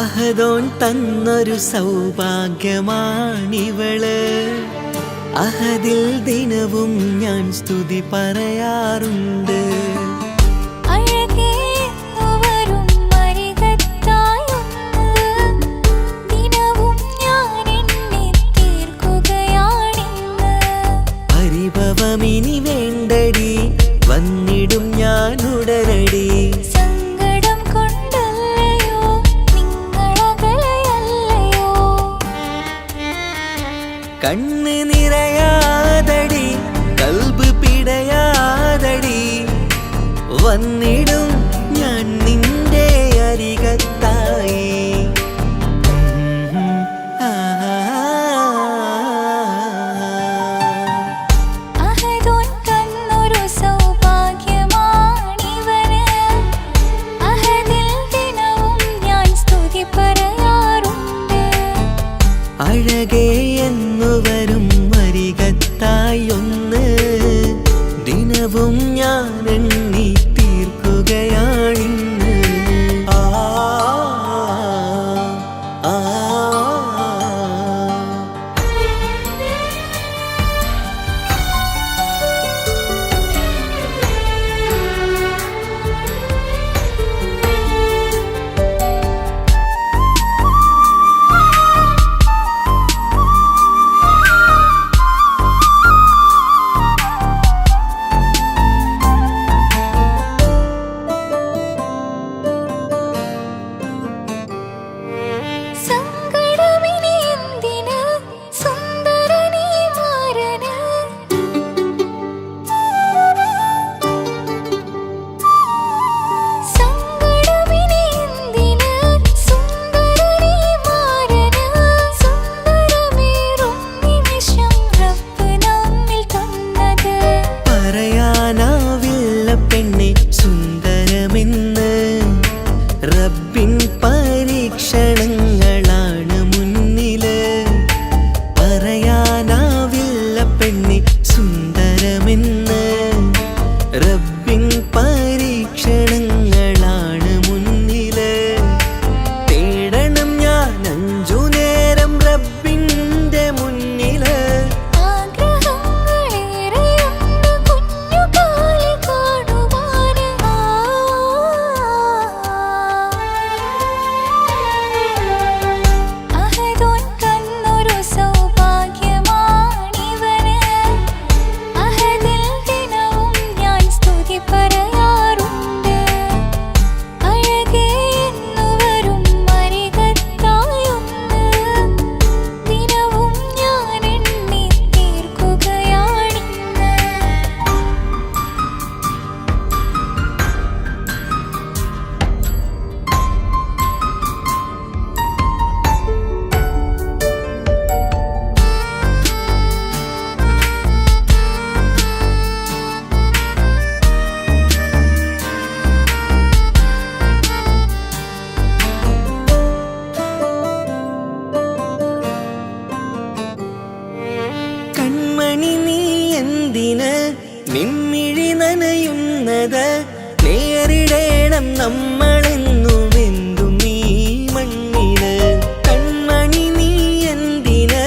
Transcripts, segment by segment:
അഹദോൻ തന്നൊരു സൗഭാഗ്യമാണിവള്. അഹദിൽ ദിനവും ഞാൻ സ്തുതി പറയാറുണ്ട്. പരിഭവമിനി വേണ്ടടി, വന്നിടും ഞാൻ ഉടനടി. കണ്ണ് നിറയാതടി, കൽബ് പിടയാതടി, വന്നിടും ഞാൻ നിന്റെ അരികത്തായി. അഴകേ എന്നു വരും അരികത്തായൊന്ന്, ദിനവും ഞാൻ എണ്ണി തീർക്കുകയാണിന്ന്. ആ ആ സുന്ദരമെന്ന് റബ്ബിൻ പരീക്ഷണങ്ങളാണ് മുന്നില്. പറയാനാവില്ല പെണ്ണെ സുന്ദരമെന്ന്, റബ്ബിൻ പരീക്ഷണങ്ങളാണ് മുന്നില്. തേടണം ഞാൻ 5 നേരം റബ്ബിന്റെ മുന്നില്. നിമ്മിഴി നനയുന്നത് നേരിടേണം നമ്മളെന്നും എന്തും ഈ മണ്ണില്. കൺമണി നീ എന്തിന്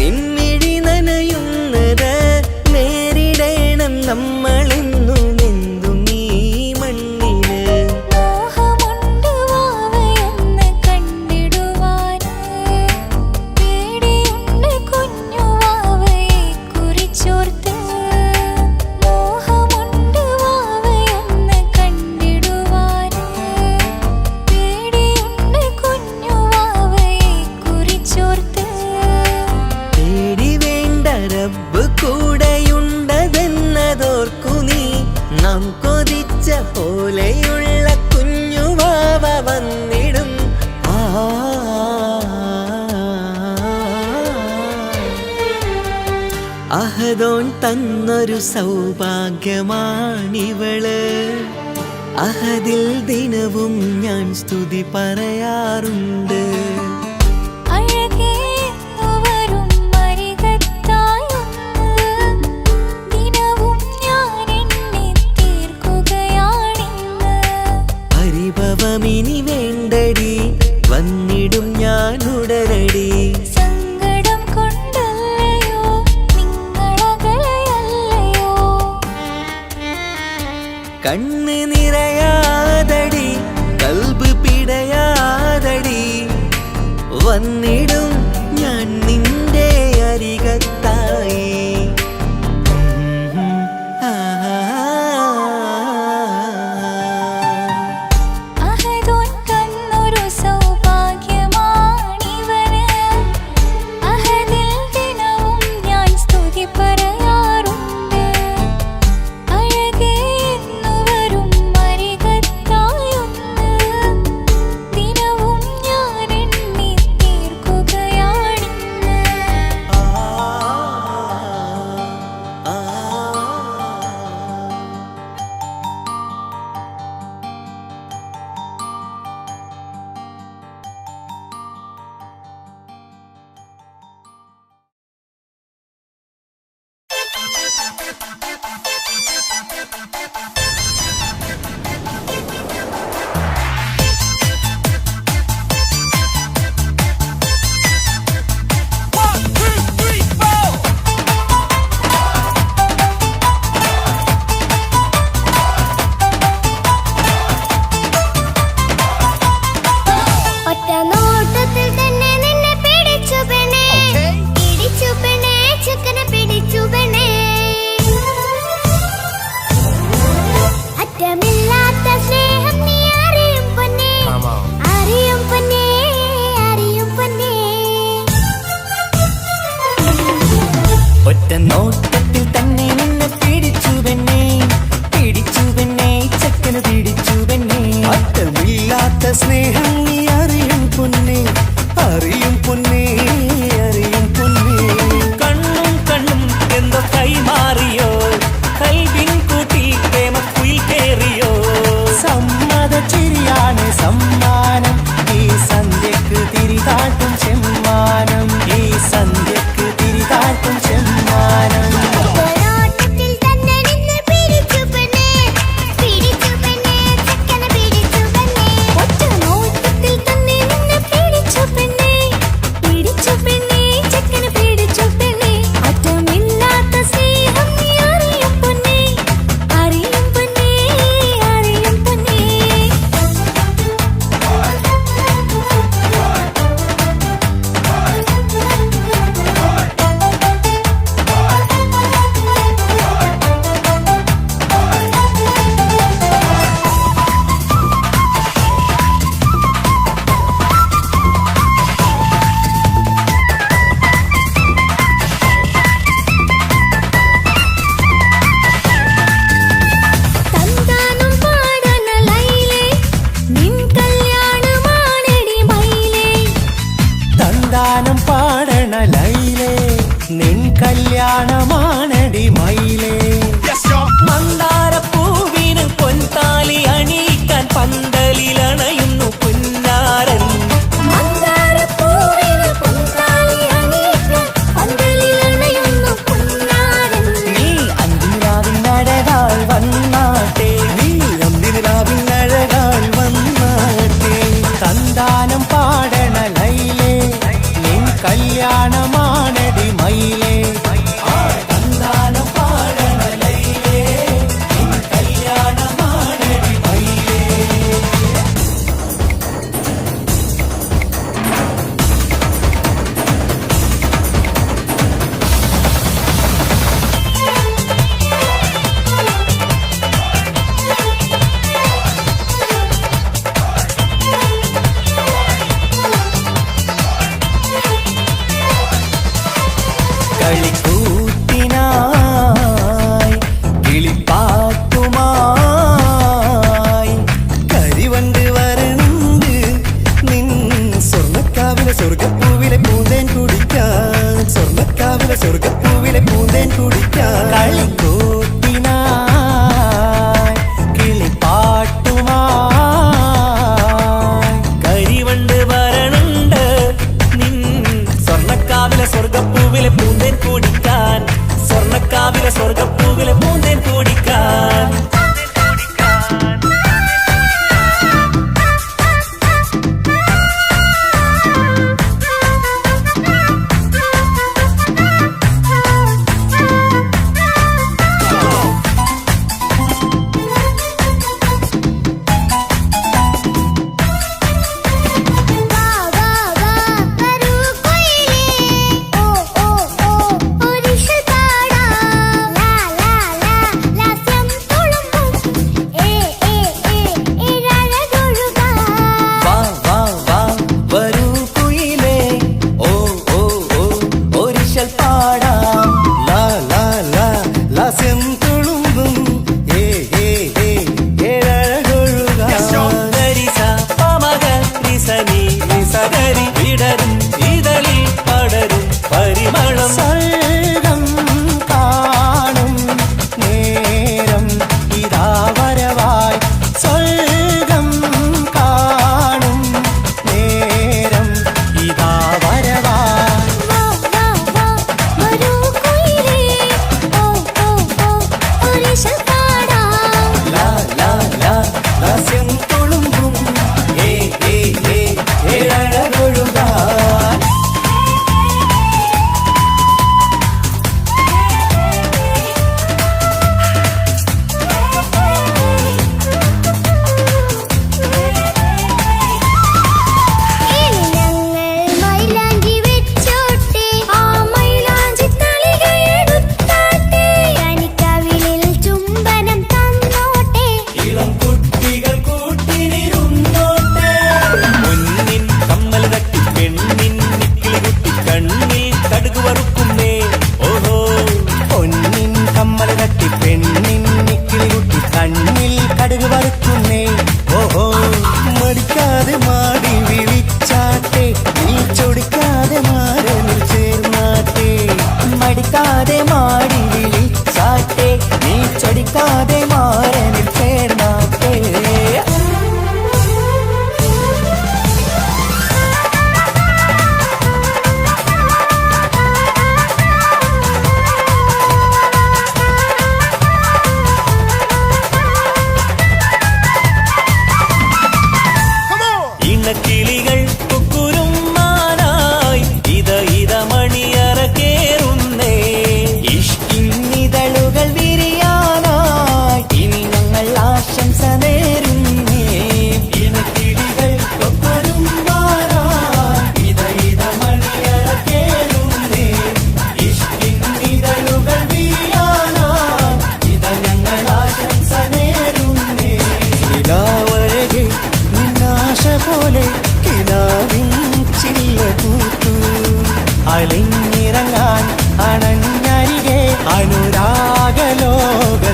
നിമ്മിഴി നനയുന്നത്, നേരിടേണം നമ്മളെന്നും എന്തും ഈ മണ്ണില്. റബ്ബ് കൂടെയുണ്ടതെന്നതോർക്കു നീ, നാം കൊതിച്ച പോലെയുള്ള കുഞ്ഞുവാവ വന്നിടും. അഹദോൻ തന്നൊരു സൗഭാഗ്യമാണിവള്. അഹദിൽ ദിനവും ഞാൻ സ്തുതി പറയാറുണ്ട്. പരിഭവമിനി വേണ്ടടി, വന്നി കണ്ണ് നിറയാതടി കൽബ് പിടയാതടി വന്നിടും ഞാൻ നിന്റെ അരികത്തായി ഒറ്റ നോട്ടത്തിൽ തന്നെ നിന്നെ പിടിച്ചു പെണ്ണേ പിടിച്ചു പെണ്ണേ ചക്കന് പിടിച്ചു പെണ്ണേ അറ്റമില്ലാത്ത സ്നേഹം നീ അറിയും പൊന്നേ അറിയും പൊന്നേ അറിയും പൊന്നേ കണ്ണും കണ്ണും എന്തോ കൈമാറിയോ കൽവിൻ കൂട്ടിൽ പ്രേമക്കുയിൽ കേറിയോ സമ്മത ചിരിയാണ് സമ്മാനം ഈ സന്ധ്യക്ക് തിരിതാട്ടും ചെമ്മാനം ഈ സന്ധ്യക്ക് തിരിതാട്ടും ചെമ്മാനം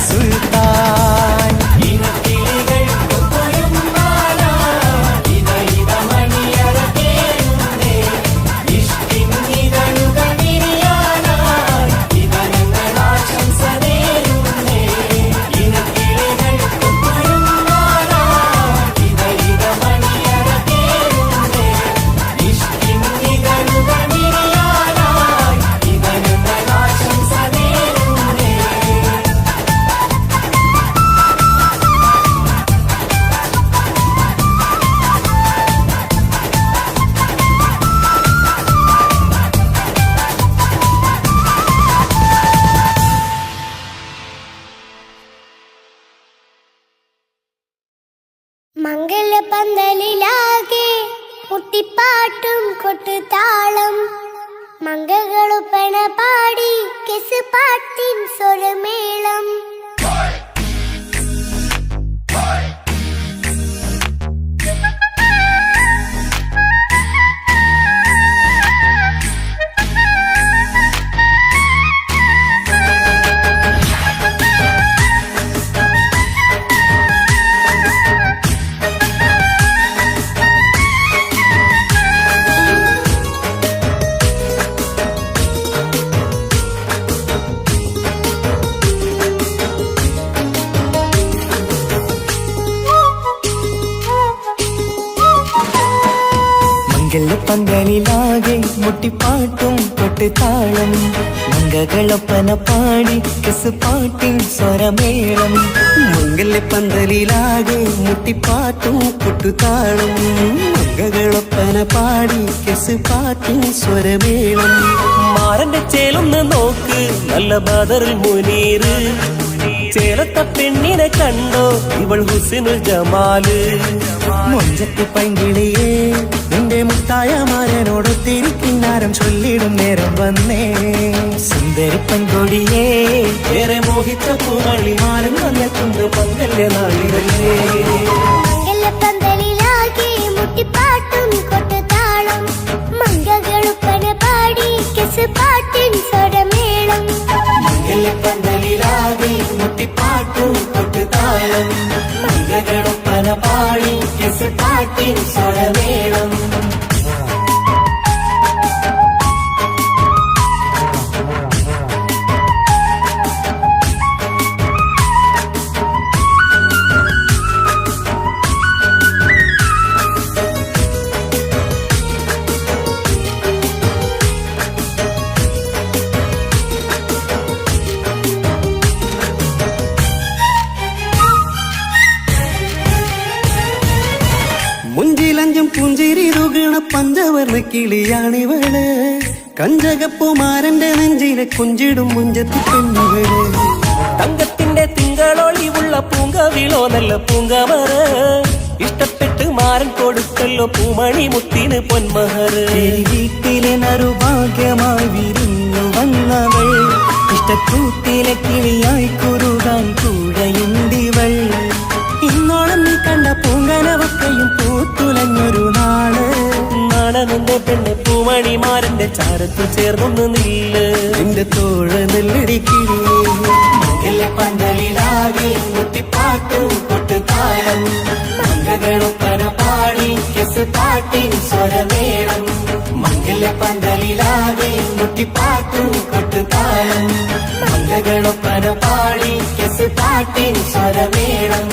സുൽത്താൻ മംഗലപന്തലിലാകെ മുട്ടിപ്പാട്ടും കൊട്ടുതാളം മംഗളൊപ്പന പാടി കെസ് പാട്ടിൻ സ്വരമേളം പന്തലിലാകെ മുട്ടിപ്പാട്ടും കൊട്ടുതാളം മംഗളൊപ്പന പാടി കെസ് പാട്ടിൻ സ്വരമേളം മംഗലപ്പന്തലിലാകെ മുട്ടിപ്പാട്ടും കൊട്ടുതാളം മംഗളൊപ്പന പാടി കെസ് പാട്ടിൻ സ്വരമേളം മാരന്റെ ചേലൊന്ന് നോക്ക് നല്ല ബദറിൽ മുനീറ് ചേലത്തെ പെണ്ണിനെ കണ്ടോ ഇവൾ ഹുസ്നുൽ ജമാല് മൊഞ്ചത്തി പൈങ്കിളിയേ നിന്റെ മുത്തായ മാരനോടൊത്തിരിക്കിന്നാരം ചൊല്ലിടും നേരം വന്നേ സുന്ദരി പെൺകൊടിയേ ഏറെ മോഹിച്ച പൂവളിമാരൻ വന്നെത്തുണ്ട് മംഗല്യ നാളിലല്ലേ മംഗലപന്തലിലാകെ മുട്ടിപ്പാട്ടും കൊട്ടുതാളം മംഗളൊപ്പന പാടി കെസ് പാട്ടിൻ സ്വരമേളം മംഗലപ്പന്തലിലാകെ മുട്ടിപ്പാട്ടും കൊട്ടുതാളം മംഗളൊപ്പന പാടി കെസ് പാട്ടിൻ സ്വരമേളം മുഞ്ചിലഞ്ചും പുഞ്ചിരി തുകണ പഞ്ചവർണ്ണ കിളിയാണിവള് കഞ്ചകപ്പുമാരന്റെ നെഞ്ചിലെ കുഞ്ചിടും മുഞ്ചത്തി പെണ്ണുകള് തങ്കത്തിന്റെ തിങ്കളൊളിവുള്ള പൂങ്കവിളോ നല്ല പൂങ്കമറ ഇഷ്ടപ്പെട്ട് മാരൻ കൊടുത്തല്ലോ പൂമണി മുത്തിന് പൊന്മഹർ വീട്ടിലെ നറുഭാഗ്യമായി വിരിഞ്ഞു വന്നവൾ ഇഷ്ടക്കൂട്ടിലെ കിളിയായി കുറുകാൻ കൂടെയുണ്ടിവൾ ഇന്നോളം നീ കണ്ട പൂങ്കനവക്കയും പൂത്തുലഞ്ഞൊരു നാള് നാടനെന്റെ പെണ്ണ് പൂമണിമാരന്റെ ചാരത്തു ചേർന്നൊന്ന് നില്ല് നിന്റെ തോഴ നെല്ലടിക്കില്ലേ പന്തലിലാകെ മുട്ടിപ്പാട്ടും കൊട്ടുതാളം മംഗളൊപ്പന പാടി കെസ് പാട്ടിൻ സ്വരമേളം മംഗലപന്തലിലാകെ മുട്ടിപ്പാട്ടും കൊട്ടുതാളം മംഗളൊപ്പന പാടി കെസ് പാട്ടിൻ സ്വരമേളം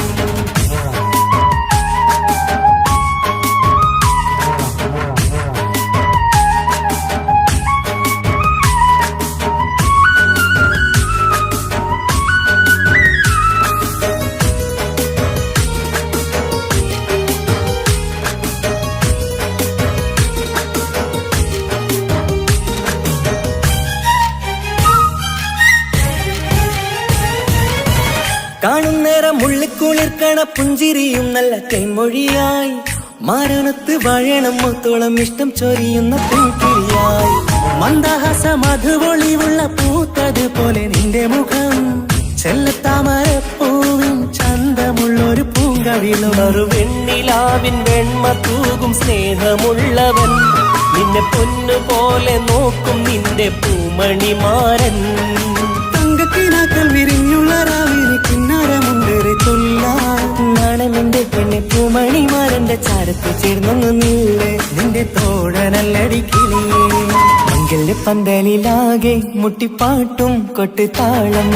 കാണുന്നേരം മുള്ളിക്കുളിർക്കണ പുഞ്ചിരിയും നല്ല കൈമൊഴിയായി മാരണത്ത് വഴണം മുത്തോളം ഇഷ്ടം ചൊരിയുന്ന പൂക്കിളിയായി മന്ദഹാസ മധുപൊളിവുള്ള പൂത്തത് പോലെ നിന്റെ മുഖം ചെല്ലത്താമരപ്പൂവിൻ ചന്തമുള്ളൊരു പൂങ്കവിളും ഒരു വെണ്ണിലാവിൻ വെണ്മ തൂകും സ്നേഹമുള്ളവൻ നിന്നെ പൊന്നുപോലെ നോക്കും നിന്റെ പൂമണിമാരൻ തങ്കക്കിനാക്കൾ വിരിഞ്ഞുള്ള രാവിലെ ചിന്നാരമുണ്ടേറെ നാണമിന്റെ പെണ്ണെ പൂമണിമാരന്റെ ചാരത്ത് ചേർന്നൊന്നു നീളെ നിന്റെ തോഴനല്ലടി കിളിയേ മംഗല്യ പന്തലിലാകെ മുട്ടിപ്പാട്ടും കൊട്ടുതാളം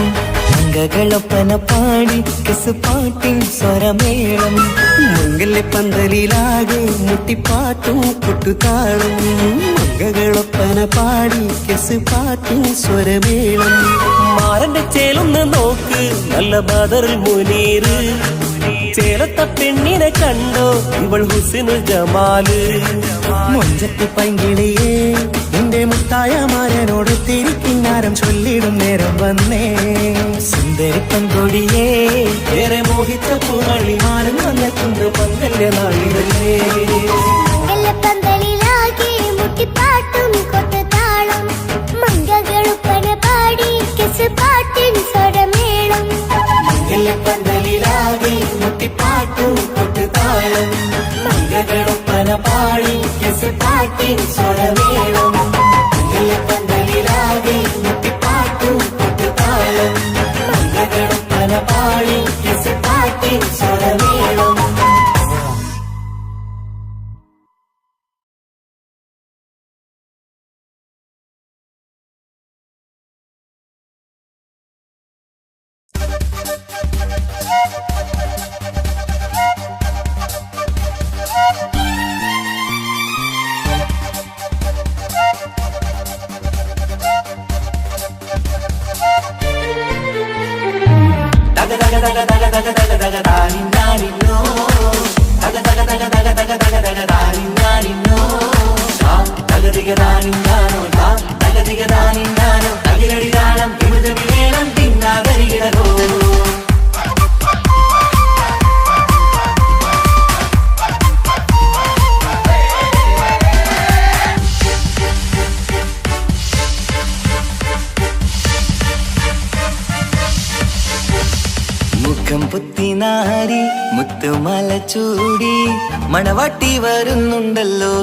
മംഗകളൊപ്പന പാടി കെസുപാട്ടിൻ സ്വരമേളം മംഗല്യ പന്തലിലാകെ മുട്ടിപ്പാട്ടും കൊട്ടുതാളം മംഗകളൊപ്പന പാടി കെസുപാട്ടിൻ സ്വരമേളം മാറന്റെ ചേലൊന്ന് നോക്ക് നല്ല ബദറിൽ മുനീറ് ചേലത്ത പെണ്ണിനെ കണ്ടോ ഇവൾ ഹുസിനുൽ ജമാല് മൊഞ്ചത്തി പൈങ്കിളിയേ നിന്റെ മുത്തായ മാരനോട് തിരിക്കിന്നാരം ചൊല്ലിടും നേരം വന്നേ സുന്ദരി പങ്കൊടിയേ ഏറെ മോഹിച്ച പൂവളി മാനം വന്നെത്തുന്ന മംഗല്യ നാളിതല്ലേ പന്തലിലാകെ മുട്ടിപ്പാട്ടും കൊട്ടുതാളം മംഗകളുപ്പന പാടി കെസുപാട്ടിൻ സ്വരമേളം പന്തലിലാകെ മുട്ടിപ്പാട്ടും കൊട്ടുതാളം മംഗകളൊപ്പന പാടി കെസുപാട്ടിൻ സ്വരമേളം പന്തലിലാകെ മുട്ടിപ്പാട്ടും കൊട്ടുതാളം മംഗകളൊപ്പന പാടി കെസുപാട്ടിൻ സ്വരമേളം പുത്തിനാരി മുത്തുമല ചൂടി മണവാട്ടി വരുന്നുണ്ടല്ലോ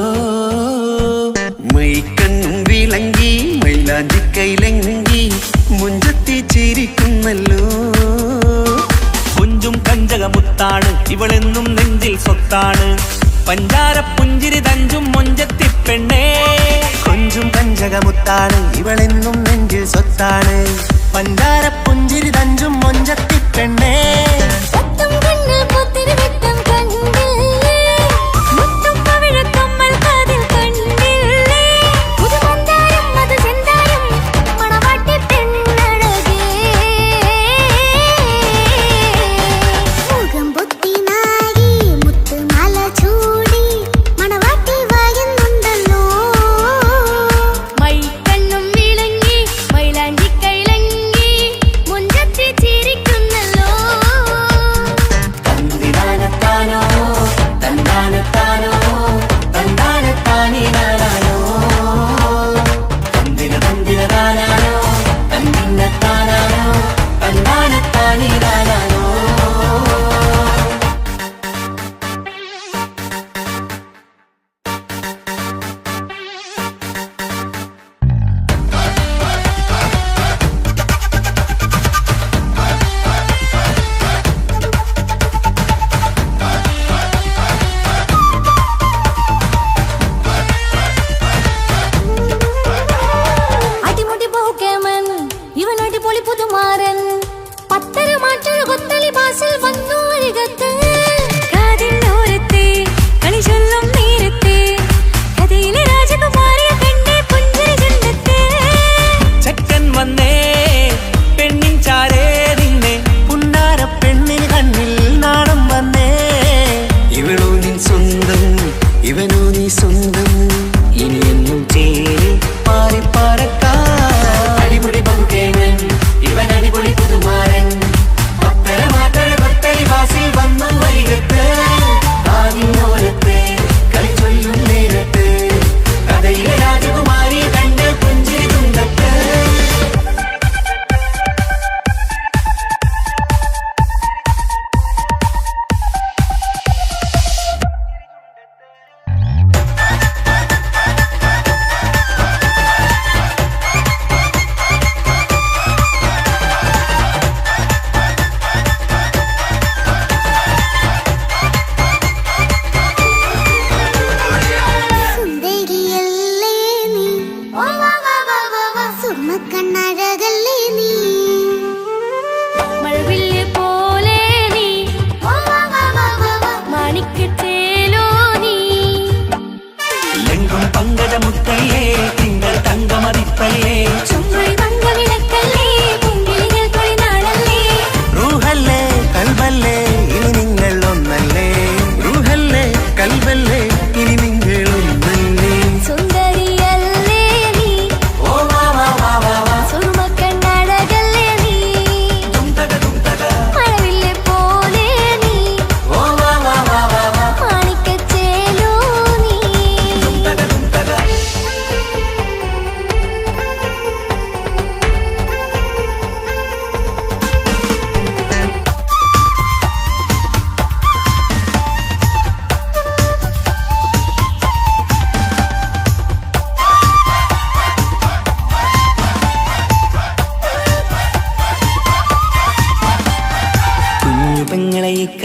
മൈക്കണ്ണും വിളങ്ങി മൈലാഞ്ചി കൈലങ്കി മുഞ്ചത്തി ചിരിക്കുന്നല്ലോ കുഞ്ചും കഞ്ചകമുത്താണ് ഇവളെന്നും നെഞ്ചിൽ സ്വത്താണ് പഞ്ചാര പുഞ്ചിരി തഞ്ചും മൊഞ്ചത്തി പെണ്ണേ കൊഞ്ചും കഞ്ചകമുത്താണ് ഇവളെന്നും നെഞ്ചിൽ സ്വത്താണ് പഞ്ചാര പുഞ്ചിരി തഞ്ചും മൊഞ്ചത്തി പെണ്ണേ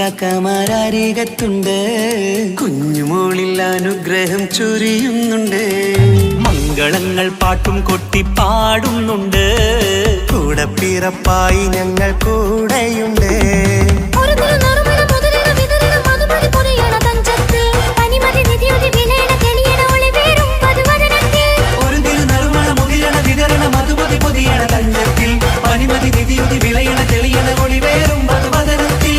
ഇക്കാക്കമാരരികത്തുണ്ട്, കുഞ്ഞുമോളിൽ അനുഗ്രഹം ചൊരിയുന്നുണ്ട്. മംഗളങ്ങൾ പാട്ടും കൊട്ടി പാടുന്നുണ്ട്, കൂടെ പിറപ്പായി ഞങ്ങൾ കൂടെയുണ്ട്. പനിമതി നിധിയുതി വിളയണ തെളിയണ ഒളിവേറും മധുവദനത്തിൽ.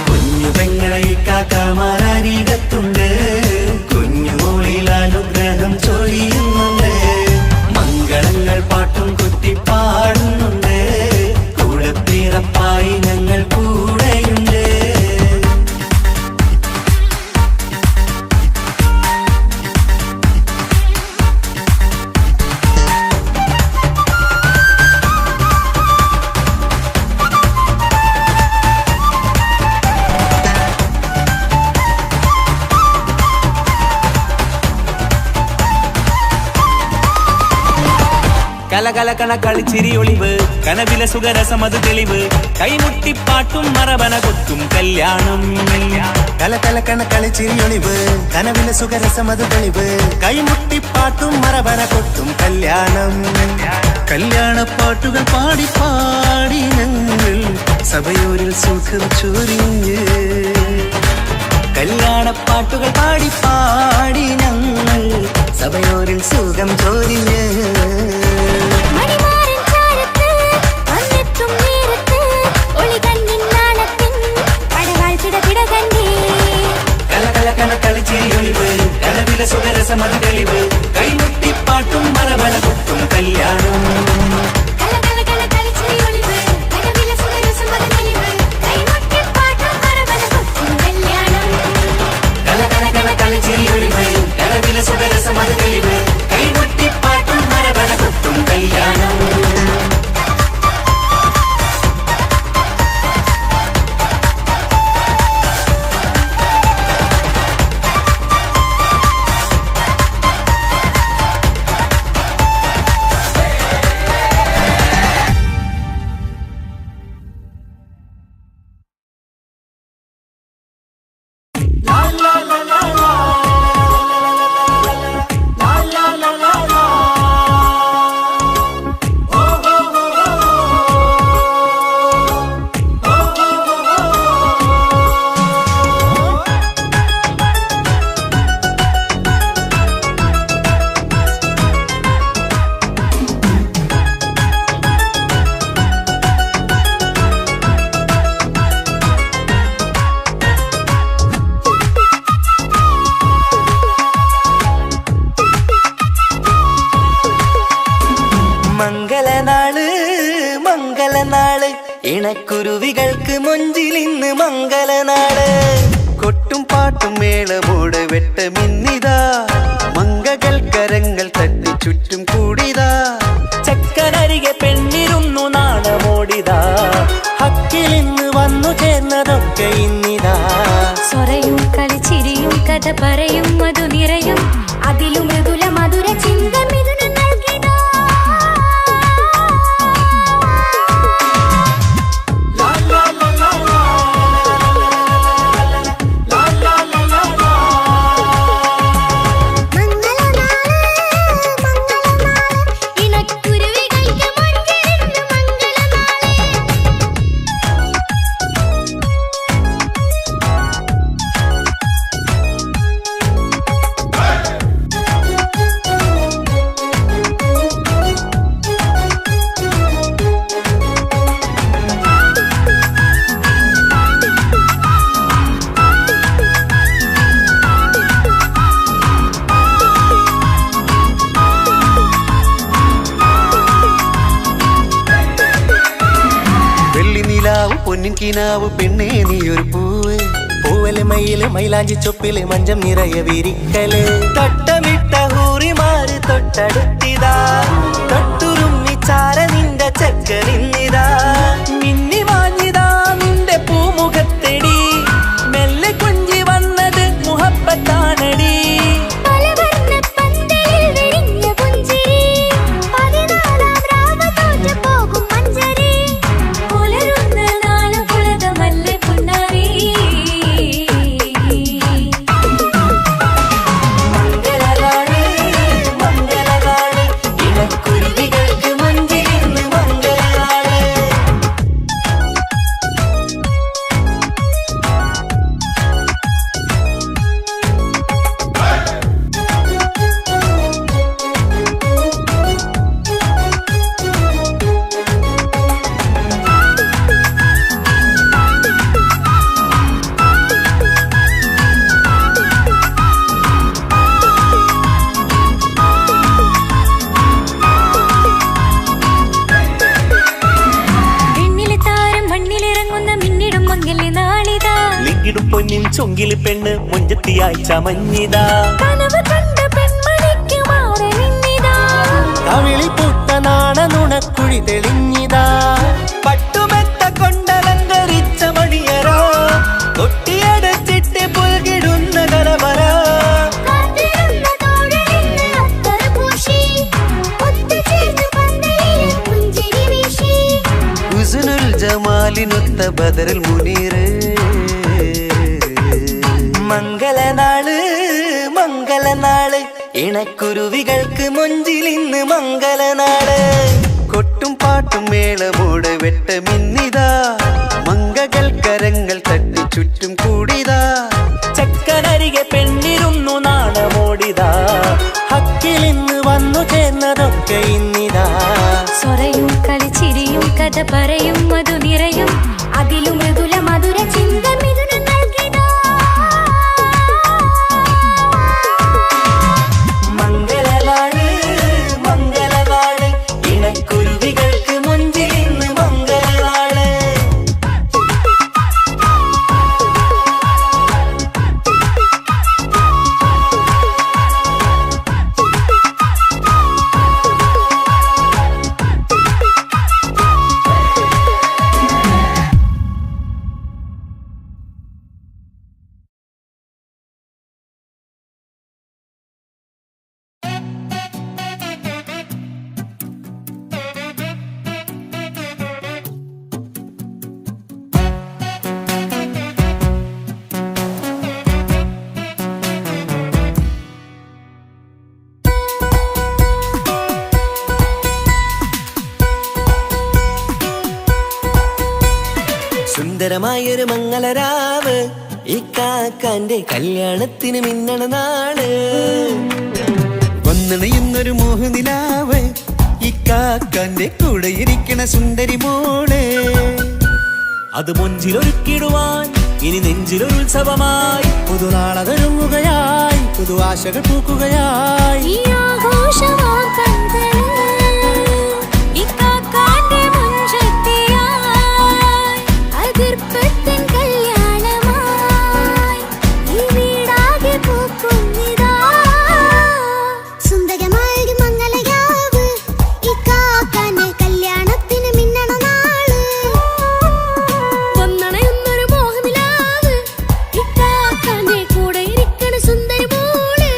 കുഞ്ഞു പെങ്ങളെ ഇക്കാക്കമാരരികത്തുണ്ട്, കുഞ്ഞുമോളിൽ അനുഗ്രഹം ചൊരിയുന്നുണ്ട്. മംഗളങ്ങൾ പാട്ടും കുത്തി പാടുന്നുണ്ട്, കൂടെ പിറപ്പായി ഞങ്ങൾ കൂടെയുണ്ട്. കലകലകണ കളിച്ചിരി ഒളിവ്, കനവിലെ സുഖരസമത് തെളിവ്, കൈമുട്ടിപ്പാട്ടും മറവന കൊത്തും കല്യാണം. കലകലകണ കളിച്ചിരി ഒളിവ്, കനവിലെ സുഖരസമത് തെളിവ്, കൈമുട്ടിപ്പാട്ടും മറവന കൊത്തും കല്യാണം. കല്യാണപ്പാട്ടുകൾ പാടി പാടി ഞങ്ങൾ സഭയോരിൽ സുഖം ചൊരിഞ്ഞ്. കല്യാണപ്പാട്ടുകൾ പാടി പാടി ഞങ്ങൾ സഭയോരിൽ സുഖം ചൊരിഞ്ഞ്. കലവിലെ സുഖരസമത് തെളിവ്, കൈമുട്ടിപ്പാട്ടും മറവന കൊത്തും കല്യാണം. കലവിലെ സുഖരസമത് തെളിവ്, കൈമുട്ടിപ്പാട്ടും മറവന കൊത്തും കല്യാണം. മംഗളനാള് ഇണക്കുരുവികൾക്ക് മൊഞ്ചിലിന്ന് മംഗളനാള്. കൊട്ടും പാട്ടും മേളമോട് വെട്ടമിന്നിതാ, മംഗകൾ കരങ്ങൾ തട്ടി ചുറ്റും കൂടിതാ. ചക്കനരികെ പെണ്ണിരുന്നു നാണമോടിതാ, ഹക്കിലിന്ന് വന്നു ചേർന്നതൊക്കെ ഇന്നിതാ. സ്വറയും കളിച്ചിരിയും കഥ പറയും മധു നിറയും, അതിലും മൃദുല മധുര ചിന്ത മിഥുന നൽകിതാ. പൊന്നിൻ കിനാവ് പെണ്ണേ നീയൊരു പൂവ്, പൂവല് മയില് മൈലാഞ്ചി ചൊപ്പില് മഞ്ചം നിറയെ വിരിക്കല്. തൊട്ടമിട്ട ഹൂറിമാര് തൊട്ടടുത്തിതാ, തൊട്ടുരുമ്മി ചാര നിന്റെ ചക്കനിന്നിതാ. മിന്നി വാഞ്ഞിതാ നിന്റെ പൂമുഖത്തെടി, മെല്ലെ കൊഞ്ചി വന്നത് മുഹബത്താണടി. ചൊങ്കില് പെണ്ണ് മുഞ്ചത്തിയായി ചമഞ്ഞിതാ കനവ് കണ്ട പെൺമണിക്ക് മാറനിന്നിതാ കവിളിൽ പൂത്ത നാണ നുണക്കുഴി തെളിഞ്ഞിതാ പട്ടുമെത്ത കൊണ്ടലങ്കരിച്ച മണിയരോ കൊട്ടിയടച്ചിട്ട് പുൽകിടുന്ന കലവര കാത്തിരുന്ന തോഴലിന്ന് അത്തർ പൂശി ഒത്തുചേർന്ന് പന്തലിൽ പുഞ്ചിരി വീശി ഹുസ്നുൽ ജമാലിനൊത്ത ബദറുൽ മുനീർ മംഗളനാള് മംഗളനാള് ഇണക്കുരുവികൾക്ക് മൊഞ്ചിലിന്ന് മംഗളനാള് കൊട്ടും പാട്ടും മേളമോട് വെട്ടമിന്നിതാ മംഗകൾ കരങ്ങൾ തട്ടി ചുറ്റും കൂടിതാ ചക്കനരികെ പെണ്ണിരുന്നു നാണമോടിതാ ഹക്കിലിന്ന് വന്നു ചേർന്നതൊക്കെ ഇന്നിതാ സ്വറയും കളിച്ചിരിയും കഥ പറയും മധു നിറയും അതിലും മൃദുല മധുര ചിന്ത മിഥുനം നൽകിതാ മംഗളനാള് മംഗളനാള് ഇണക്കുരുവികൾക്ക് മൊഞ്ചിലിന്ന് മംഗളനാള് സുന്ദരമായൊരു മംഗളരാവ് ഇക്കാക്കാന്റെ കല്യാണത്തിന് മിന്നണ നാള് വന്നണയുന്നൊരു മോഹനിലാവ് ഇക്കാക്കാന്റെ കൂടെ ഇരിക്കണ സുന്ദരി മോള് അത് മൊഞ്ചിലൊരുക്കിടുവാൻ ഇനി നെഞ്ചിലൊരു ഉത്സവമായി പുതുനാളതൊരുങ്ങുകയായി പുതു ആശകൾ പൂക്കുകയായി ഈ ആഘോഷമാക്കന്തല് ഇക്കാക്കാന്റെ മുഞ്ചത്തിയായി അതിർപ്പത്തിൻ കല്യാണമായി ഈ വീടാകെ പൂക്കുന്നിതാ സുന്ദരമായൊരു മംഗളയാവ് ഇക്കാക്കാന്റെ കല്യാണത്തിന് മിന്നണ നാള് വന്നണയുന്നൊരു മോഹനിലാവ് ഇക്കാക്കാന്റെ കൂടെ ഇരിക്കണ സുന്ദരി മോള്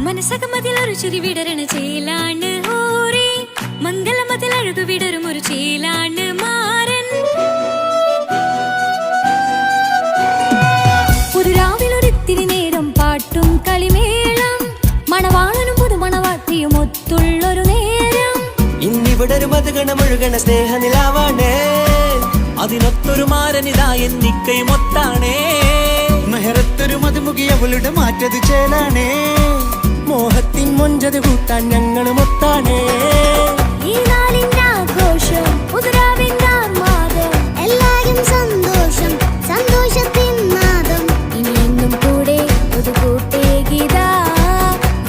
മനസ്സകമതിലൊരു ചിരി വിടരണ ചേലാണ് ഹോറി മംഗളമതിലഴകു വിടരും ഒരു ചേലാണ് മാരൻ ഒരു രാവിലൊരിത്തിരി നേരം പാട്ടും കളിമേളം മണവാളനും പുതുമണവാട്ടിയും ഒത്തുള്ളൊരു നേരം ഇന്നിവിടെ ഒരു മതഗണ മുഴുകണ സ്നേഹനിലാവാണേ അതിനൊത്തൊരു മാരനിതാ എന്നിക്കയും ഒത്താണേ മെഹറത്തൊരു മധുമുഖി അവളുടെ മാറ്റത് ചേലാണേ മോഹത്തിൻ മൊഞ്ചത് കൂട്ടാൻ ഞങ്ങളും ഒത്താണേ ഈ നാളിന്റെ ആഘോഷം പുതുരാവിന്റെ ആർമാദം എല്ലാരും സന്തോഷം സന്തോഷത്തിൻ നാദം ഇനിയെന്നും കൂടെ പുതുകൂട്ടേ ഗീതാ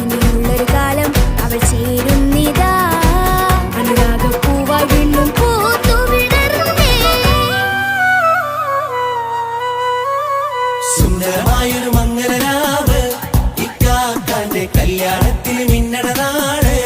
ഇനിയുള്ളൊരു കാലം അവൾ ചേരുന്നിതാ അനുരാഗപ്പൂവായി വീണ്ടും പൂത്തു വിടർന്നേ സുന്ദരമായൊരു മംഗളരാവ് ഇക്കാക്കാന്റെ കല്യാണത്തിന് മിന്നണ നാള്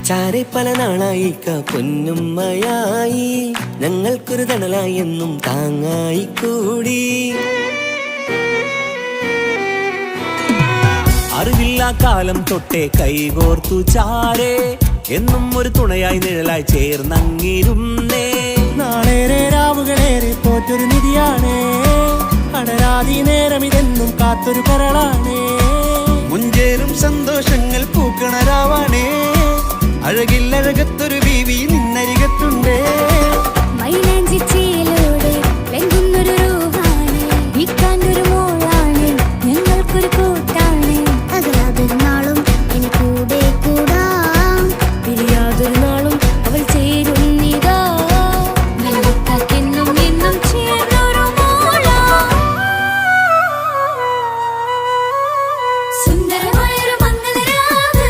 ചാരെ പല നാളായി പൊന്നുമ്മയായി ഞങ്ങൾക്കൊരു തണലായി എന്നും താങ്ങായി കൂടി. അറിവില്ലാ കാലം തൊട്ടേ കൈകോർത്തു ചാരേ എന്നും ഒരു തുണയായി നിഴലായി ചേർന്നങ്ങിരുന്നേ. നാളേറെ രാവുകളേറെ പോറ്റൊരു നിധിയാണേ, അടരാതി നേരം ഇതെന്നും കാത്തൊരു കരളാണേ. മുഞ്ചേറും സന്തോഷങ്ങൾ പൂക്കണരാവാണേ, അഴകില്ലഴകത്തൊരു ബീവി നിന്നരികത്തുണ്ടേ. മൈലാഞ്ചി ചേലോടെ വെങ്കുന്നൊരു രൂപാണ്, വീക്കാണ്ടൊരു മോളാണ്, ഞങ്ങൾക്കൊരു കൂട്ടാണ്. അകലാതൊരു നാളും ഇനി കൂടെ കൂടാം, പിരിയാതൊരു നാളും അവൾ ചേരുന്നിതാ. വെള്ളക്കാക്കെന്നും എന്നും ചേർന്നൊരു മോളാ. സുന്ദരമായൊരു മംഗളരാവ്,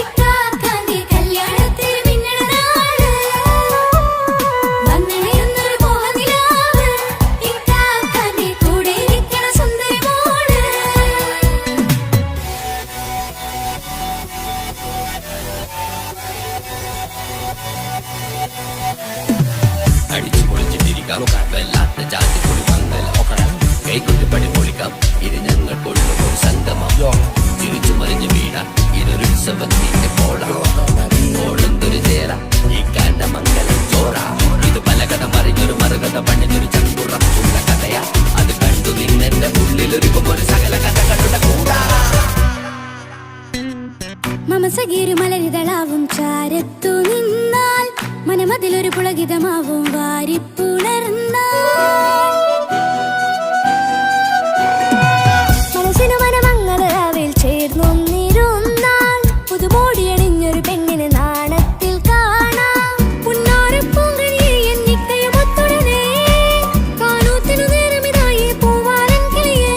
ഇക്കാക്കാന്റെ കല്യാണത്തിൽ മിന്നണ നാള്. വന്നണയുന്നൊരു മോഹനിലാവ്, ഇക്കാക്കാന്റെ കൂടെ ഇരിക്കണ സുന്ദരി മോള്. അടിച്ചു പൊളിച്ചിട്ടിരിക്കാം, വല്ലാത്ത ജാതി പൊളി മംഗല ഒക്കണം, കൈകൊണ്ടു പടി പൊളിക്കാം, ഇത് ഞങ്ങൾ കൊള്ളും സംഗമം. ചിരിച്ചു മറിഞ്ഞു വീണ ഇതൊരു ഉത്സവത്തിന്റെ ഓളന്തൊരു ചേര ഈ കാണ്ട മംഗലം ചോറ. ഇത് പലകഥ മറിഞ്ഞൊരു മറുകഥ പണിഞ്ഞൊരു ചങ്കുറപ്പുള്ള കഥയാ, അത് കണ്ടു നിന്നെന്റെ ഉള്ളിലൊരുക്കുമ്പോൾ സകല കഥകളുടെ കൂടാ. മമസഗീരു മലരിതളാവും ചാരത്തു നിന്നാൽ, മനമതിലൊരു പുളകിതമാവും വാരിപ്പുണർന്നാൽ. മനസ്സിനു മനമങ്ങലാവിൽ ചേർന്നൊന്നിരുന്നാൽ, പുതുമോടിയണിഞ്ഞൊരു പെണ്ണിന് നാണത്തിൽ കാണാം. പുന്നാരപ്പൂങ്കണിയെ എന്നിക്കയുമൊത്തുടനെ, കാനൂത്തിനു നേരമിതായി പൂവാലൻ കിളിയേ.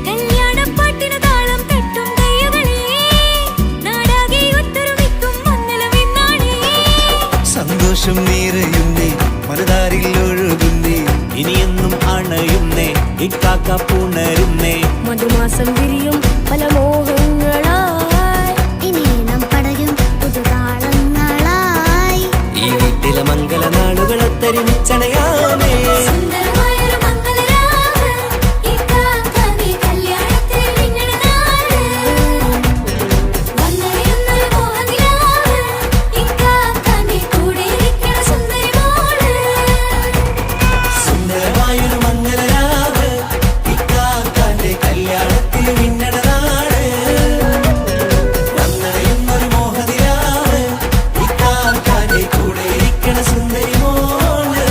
കല്യാണപ്പാട്ടിന് താളം തട്ടും കയ്യുകളെ, നാടാകെ ഒത്തൊരുമിക്കും മംഗളമെന്നാണേ. സന്തോഷം നിറയുന്നേ, മനതാരിൽ ഒഴുകുന്നേ, ഇനിയെന്നും അണയുന്നേ, ഇക്കാക്ക പുണരുന്നേ. മധുമാസം വിരിയും പല മോഹങ്ങളായി, ഇനി നാം പടയും പുതുതാളങ്ങളായി. ഈ വീട്ടിലെ മംഗല നാളുകൾ ഒത്തൊരുമിച്ചണയാമേ. സുന്ദരമായൊരു മംഗളരാവ്, ഇക്കാക്കാന്റെ കല്യാണത്തിൽ മിന്നണ നാള്. വന്നണയുന്നൊരു മോഹനിലാവ്, ഇക്കാക്കാന്റെ കൂടെ ഇരിക്കണ സുന്ദരി മോള്. സുന്ദരമായൊരു മംഗലരാവ്, ഇക്കാക്കാന്റെ കല്യാണത്തിൽ മിന്നണ നാള്. വന്നണയുന്നൊരു മോഹനിലാവ്, ഇക്കാക്കാന്റെ കൂടെ ഇരിക്കണ സുന്ദരി മോള്.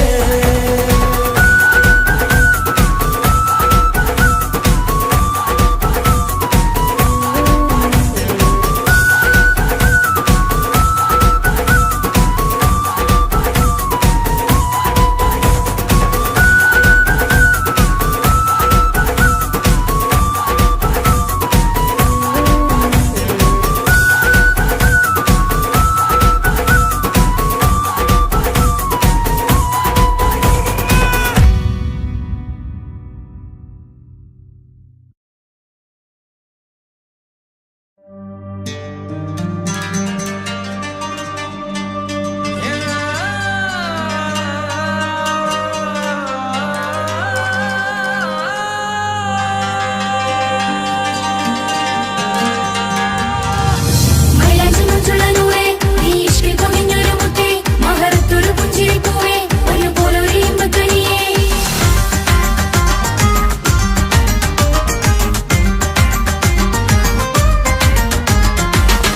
മൈലാഞ്ചി മുഞ്ചുള്ള നൂറേ, നീ ഇഷ്കിൽ പൊതിഞ്ഞൊരു മുത്തേ, മഹറത്തൊരു പുഞ്ചിരിപ്പൂവേ, പൊന്നുപോലൊരു ഇമ്പക്കനിയേ.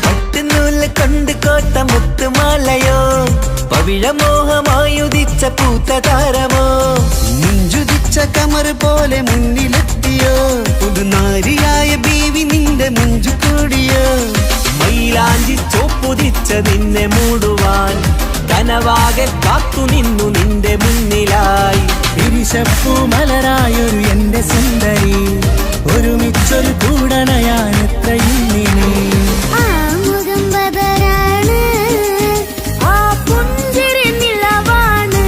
പട്ടുനൂല് കൊണ്ട് കോട്ട മുത്തുമാലയോ, പവിഴമോഹമായുദിച്ച പൂത്ത താരമോ, മുഞ്ചുദിച്ച കമർ പോലെ മുന്നിലെത്തിയോ, പുതുനാരിയായ ബീവി നിന്റെ മുഞ്ചു കൂടിയോ. മൈലാഞ്ചി ചോപ്പുദിച്ച നിന്നെ മൂടുവാൻ, കനവാകെ കാത്തു നിന്നു നിന്റെ മുന്നിലായി. തിരിശപ്പൂ മലരായൊരു എന്റെ സുന്ദരി, ഒരുമിച്ചൊരു കൂടണയാൻ എത്രയിന്നിനി. ആ മുഖം ബദരാണ്, ആ പുഞ്ചിരി നിലവാണ്,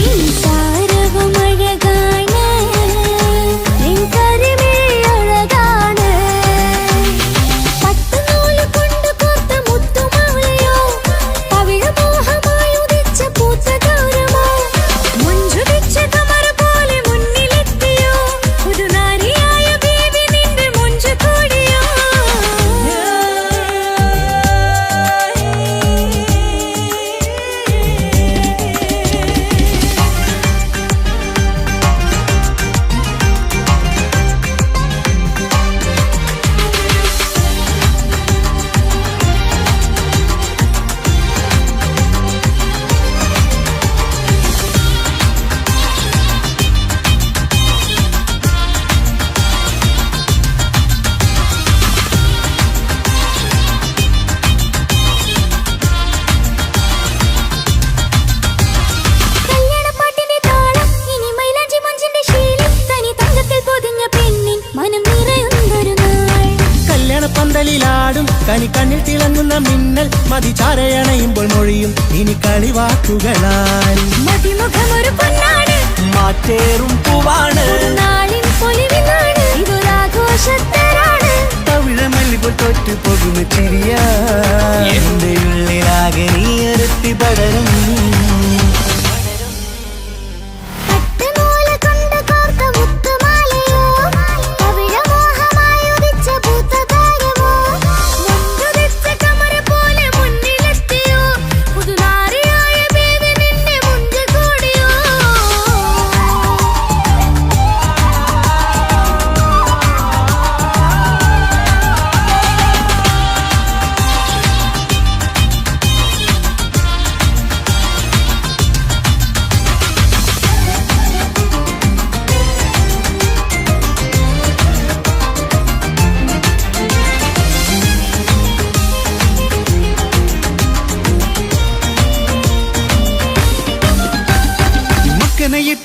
നീ സാരവും അഴകാണ്, നിൻ കരിമിഴി അഴകാണ്. പട്ടുനൂല് കൊണ്ട് കോർത്ത മുത്തുമാല, കനി കണ്ണിൽ തിളങ്ങുന്ന മിന്നൽ മതി ചാരയണയുമ്പോൾ മൊഴിയും ഇനി കളിവാക്കുകളാൽ മതിമുഖമൊരു പൊന്നാണ് മാറ്റേറും പൂവാണ് നാളിൻ പൊലിവിനാണ് ഇതൊരാഘോഷത്തരാണ് തവിഴമല്ലിപ്പോൾ തോറ്റു പോകുന്ന ചിരിയ എന്റെ ഉള്ളിലാകെ നീ അരത്തി പടരും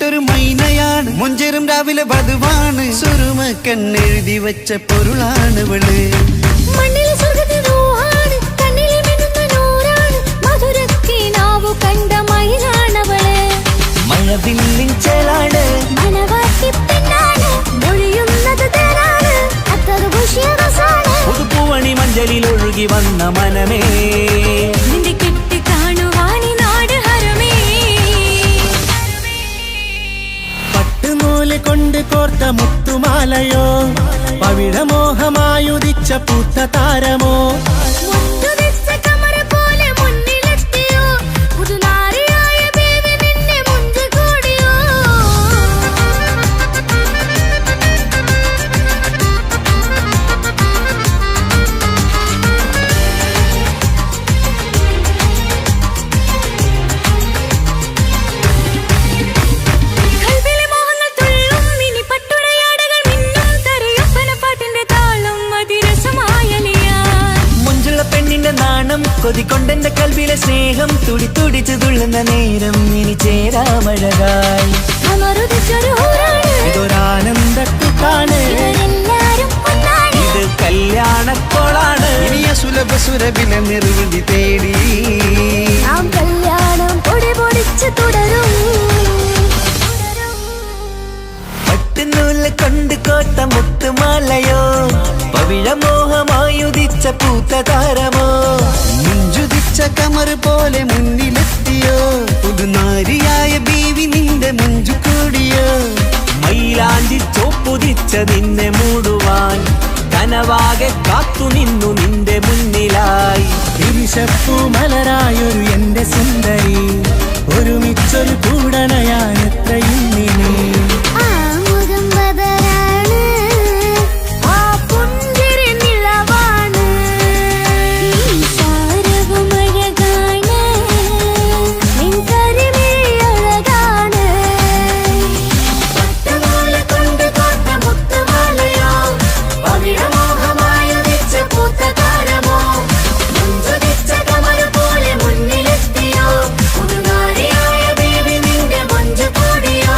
ൊരു മൈനയാണ് മുഞ്ചേറും രാവിലെ വധുവാണ് സുറുമ കണ്ണെഴുതി വെച്ച പൊരുളാണ് ഇവള് മണ്ണിലെ സ്വർഗ്ഗത്തിൽ റൂഹാണ് കണ്ണിലെ മിന്നുന്ന നൂറാണ് മധുരക്കിനാവു കണ്ട മയിലാണവള് മഴവില്ലിൻ ചേലാണ് മണവാട്ടി പെണ്ണാണ് മൊഴിയുന്നത് തേരാണ് അത്തറ് ഭൂഷിയ റസാണ് പുതുപ്പൂവണി മഞ്ചലിൽ ഒഴുകി വന്ന മനമേ നിന്റെ കെട്ടി കാണുവാനി നാട് ഹരമേ പട്ടുനൂല് കൊണ്ട് കോർത്ത മുത്തുമാലയോ പവിഴമോഹമായുദിച്ച പൂത്ത താരമോ മുത്തുവെച്ച കമറ പോലെ മുന്നിലെത്തിയോ പുതുനാരിയായ ബേബി നിന്നെ മുഞ്ചു കൂടിയോ കൽവിലെ മോഹങ്ങൾ തുള്ളും ഇനി പട്ടുടയാടകൾ മിന്നും തരയൊപ്പന പാട്ടിന്റെ താളം അതിരസമായലിയാൻ മുഞ്ചുള്ള പെണ്ണിന്റെ നാണം കൊതിക്കൊണ്ടെന്റെ കൽവിലെ സ്നേഹം തുടി തുടിച്ചു തുള്ളുന്ന നേരം ഇനി ചേരാമഴകായി അമറുദിച്ചൊരു ഹൂറാണ് ഇതൊരാനന്ദക്കുട്ടാണ് ഇവരെല്ലാരും ഒന്നാണ് ഇത് കല്യാണക്കോളാണ് ഇനിയ സുലഭ സുരഭില നിർവൃതി തേടി നാം കല്യാണം പൊടി പൊടിച്ച് തുടരും പട്ടുനൂല് കൊണ്ട് കോട്ട മുത്തുമാലയോ പവിഴമോഹമായുദിച്ച പൂത്ത താരമോ മുഞ്ചുദിച്ച കമർ പോലെ മുന്നിലെത്തിയോ പുതുനാരിയായ ബീവി നിന്റെ മുഞ്ചു കൂടിയോ മൈലാഞ്ചി ചോപ്പുതിച്ച നിന്നെ മൂടുവാൻ കനവാകെ കാത്തു നിന്നു നിന്റെ മുന്നിലായി തിരിശപ്പൂ മലരായൊരു എന്റെ സുന്ദരി ഒരുമിച്ചൊരു കൂടണയാൻ എത്രയും നീ ആ മുഖം ബദലാണ് ആ പുഞ്ചിരി നിലവാണ് ഈ സാരവും അഴകാണ് നിൻ കരിമിഴി അഴകാണ് പട്ടുനൂല് കൊണ്ട് കോർത്ത മുത്തുമാലയോ പവിഴമോഹമായുദിച്ച പൂത്ത താരമോ മുഞ്ചുദിച്ച കമർ പോലെ മുന്നിലെത്തിയോ പുതുനാരിയായ ബേബി നിന്റെ മുഞ്ചു കൂടിയോ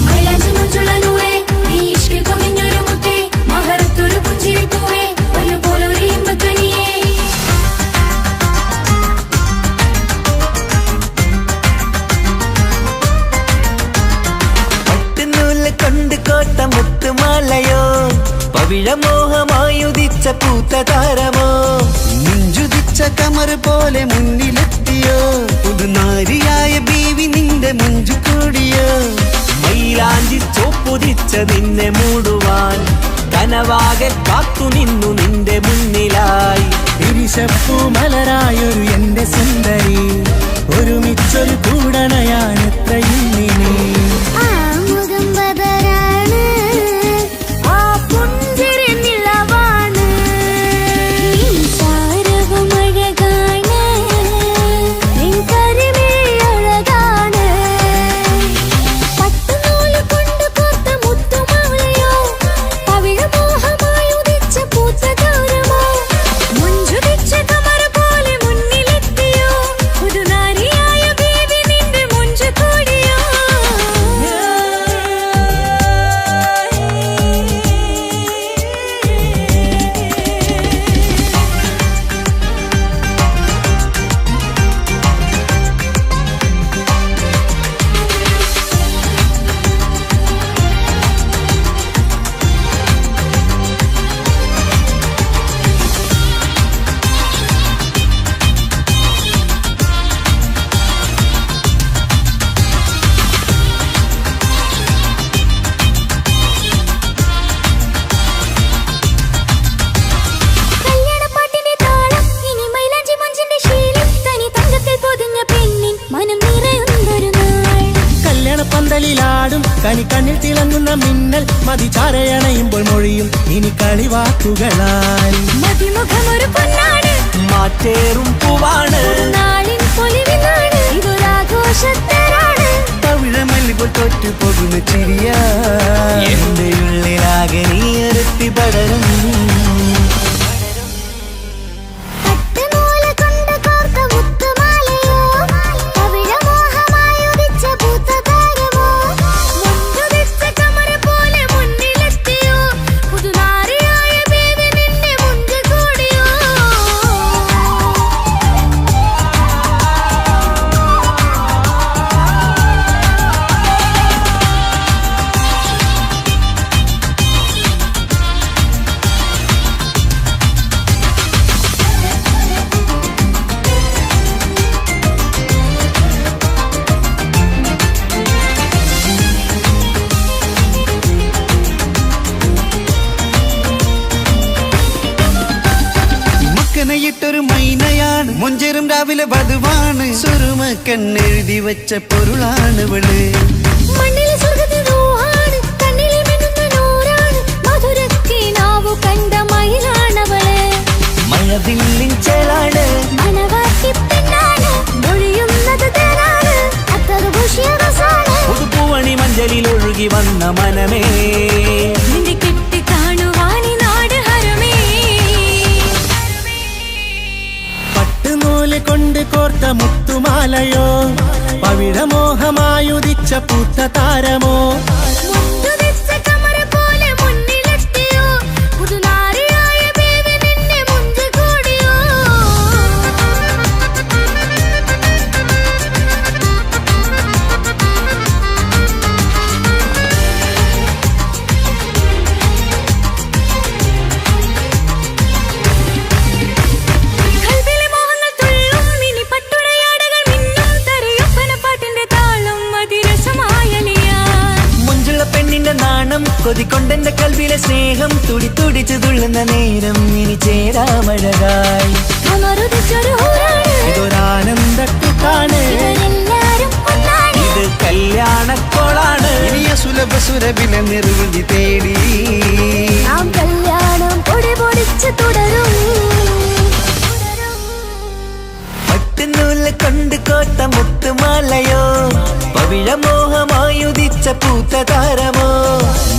മൈലാഞ്ചി മുഞ്ചുള്ള നൂറേ നീ ഇഷ്കിൽ പൊതിഞ്ഞൊരു മുത്തേ മഹറത്തൊരു പുഞ്ചിരി പൂവേ ഒരുപോലൊരു ഇമ്പക്കനിയേ പട്ടുനൂല് കൊണ്ട് കോട്ട മുത്തുമാലയോ പവിഴമോഹമായുദിച്ച പൂത്ത താരമോ മുഞ്ചുദിച്ച കമർ പോലെ മുന്നിലെത്തിയോ പുതുനാരിയായ ബീവി നിന്റെ മുഞ്ചു കൂടിയോ മൈലാഞ്ചി ചോപ്പുതിച്ച നിന്നെ മൂടുവാൻ കനവാകെ കാത്തു നിന്നു നിന്റെ മുന്നിലായി തിരിശപ്പൂ മലരായൊരു എന്റെ സുന്ദരി ഒരുമിച്ചൊരു കൂടണയാൻ എത്രയും നീ മതിചാരയണയുമ്പോൾ മൊഴിയും ഇനി കളിവാക്കുകളായി. മതിമുഖമൊരു പൊന്നാണ്, മാറ്റേറും പൂവാണ്, നാളിൻ പൊലിവിനാണ്, ഇതൊരാഘോഷത്തേരാണ്. തവിഴമല്ലിപ്പോൾ തോറ്റു പോകുന്ന ചിരിയാ എന്റെ ഉള്ളിലാകെ നീ ഒരുത്തി പടരും. ൊരു മൈനയാണ്, മുഞ്ചേറും രാവിലെ വധുവാണ്, സുറുമ കണ്ണെഴുതി വെച്ച പൊരുളാണ് ഇവള്. മണ്ണിലെ സ്വർഗ്ഗത്തിൽ റൂഹാണ്, കണ്ണിലെ മിന്നുന്ന നൂറാണ്, മധുരക്കിനാവു കണ്ട മയിലാണവള്. മഴവില്ലിൻ ചേലാണ്, മണവാട്ടി പെണ്ണാണ്, മൊഴിയുന്നത് തേനാണ്, അത്തറ് പൂശിയ റസാണ്. പുതുപ്പൂവണി മഞ്ചലിൽ ഒഴുകി വന്ന മനമേ, നിന്റെ കെട്ടി കാണുവാനി നാട് ഹരമേ. പട്ടുനൂല് കൊണ്ട് കോർത്ത മുത്തുമാലയോ, പവിഴമോഹമായുദിച്ച പൂത്ത താരമോ, മുത്തുതിച്ച കമറ പോലെ മുന്നിലെത്തിയോ, പുതുനാരിയായ ബേബി നിന്നെ മുഞ്ച് കൂടിയോ. കൽവിലെ മോഹങ്ങൾ തുള്ളും, ഇനി പട്ടുടയാടകൾ മിന്നും, തരയൊപ്പനപ്പാട്ടിന്റെ താളം അതിരസമായലിയാൻ. മുഞ്ചുള്ള പെണ്ണിന്റെ നാണം കൊതിക്കൊണ്ടെന്റെ കൽവിലെ സ്നേഹം തുടിതുടിച്ചു തുള്ളുന്ന നേരം ഇനി ചേരാമഴകായി. കമറുദിച്ചൊരു ഹൂറാണ്, ഇതൊരാനന്ദക്കുട്ടാണ്, ഇവരെല്ലാരും ഒന്നാണ്. ഇത് കല്യാണക്കോളാണ്, ഇനിയ സുലഭ സുരഭില നിർവൃതി തേടി നാം കല്യാണം പൊടി പൊടിച്ച് തുടരും. പട്ടുനൂല് കൊണ്ട് കോത്ത മുത്തുമാലയോ, പവിഴമോഹമായുദിച്ച പൂത്ത താരമോ,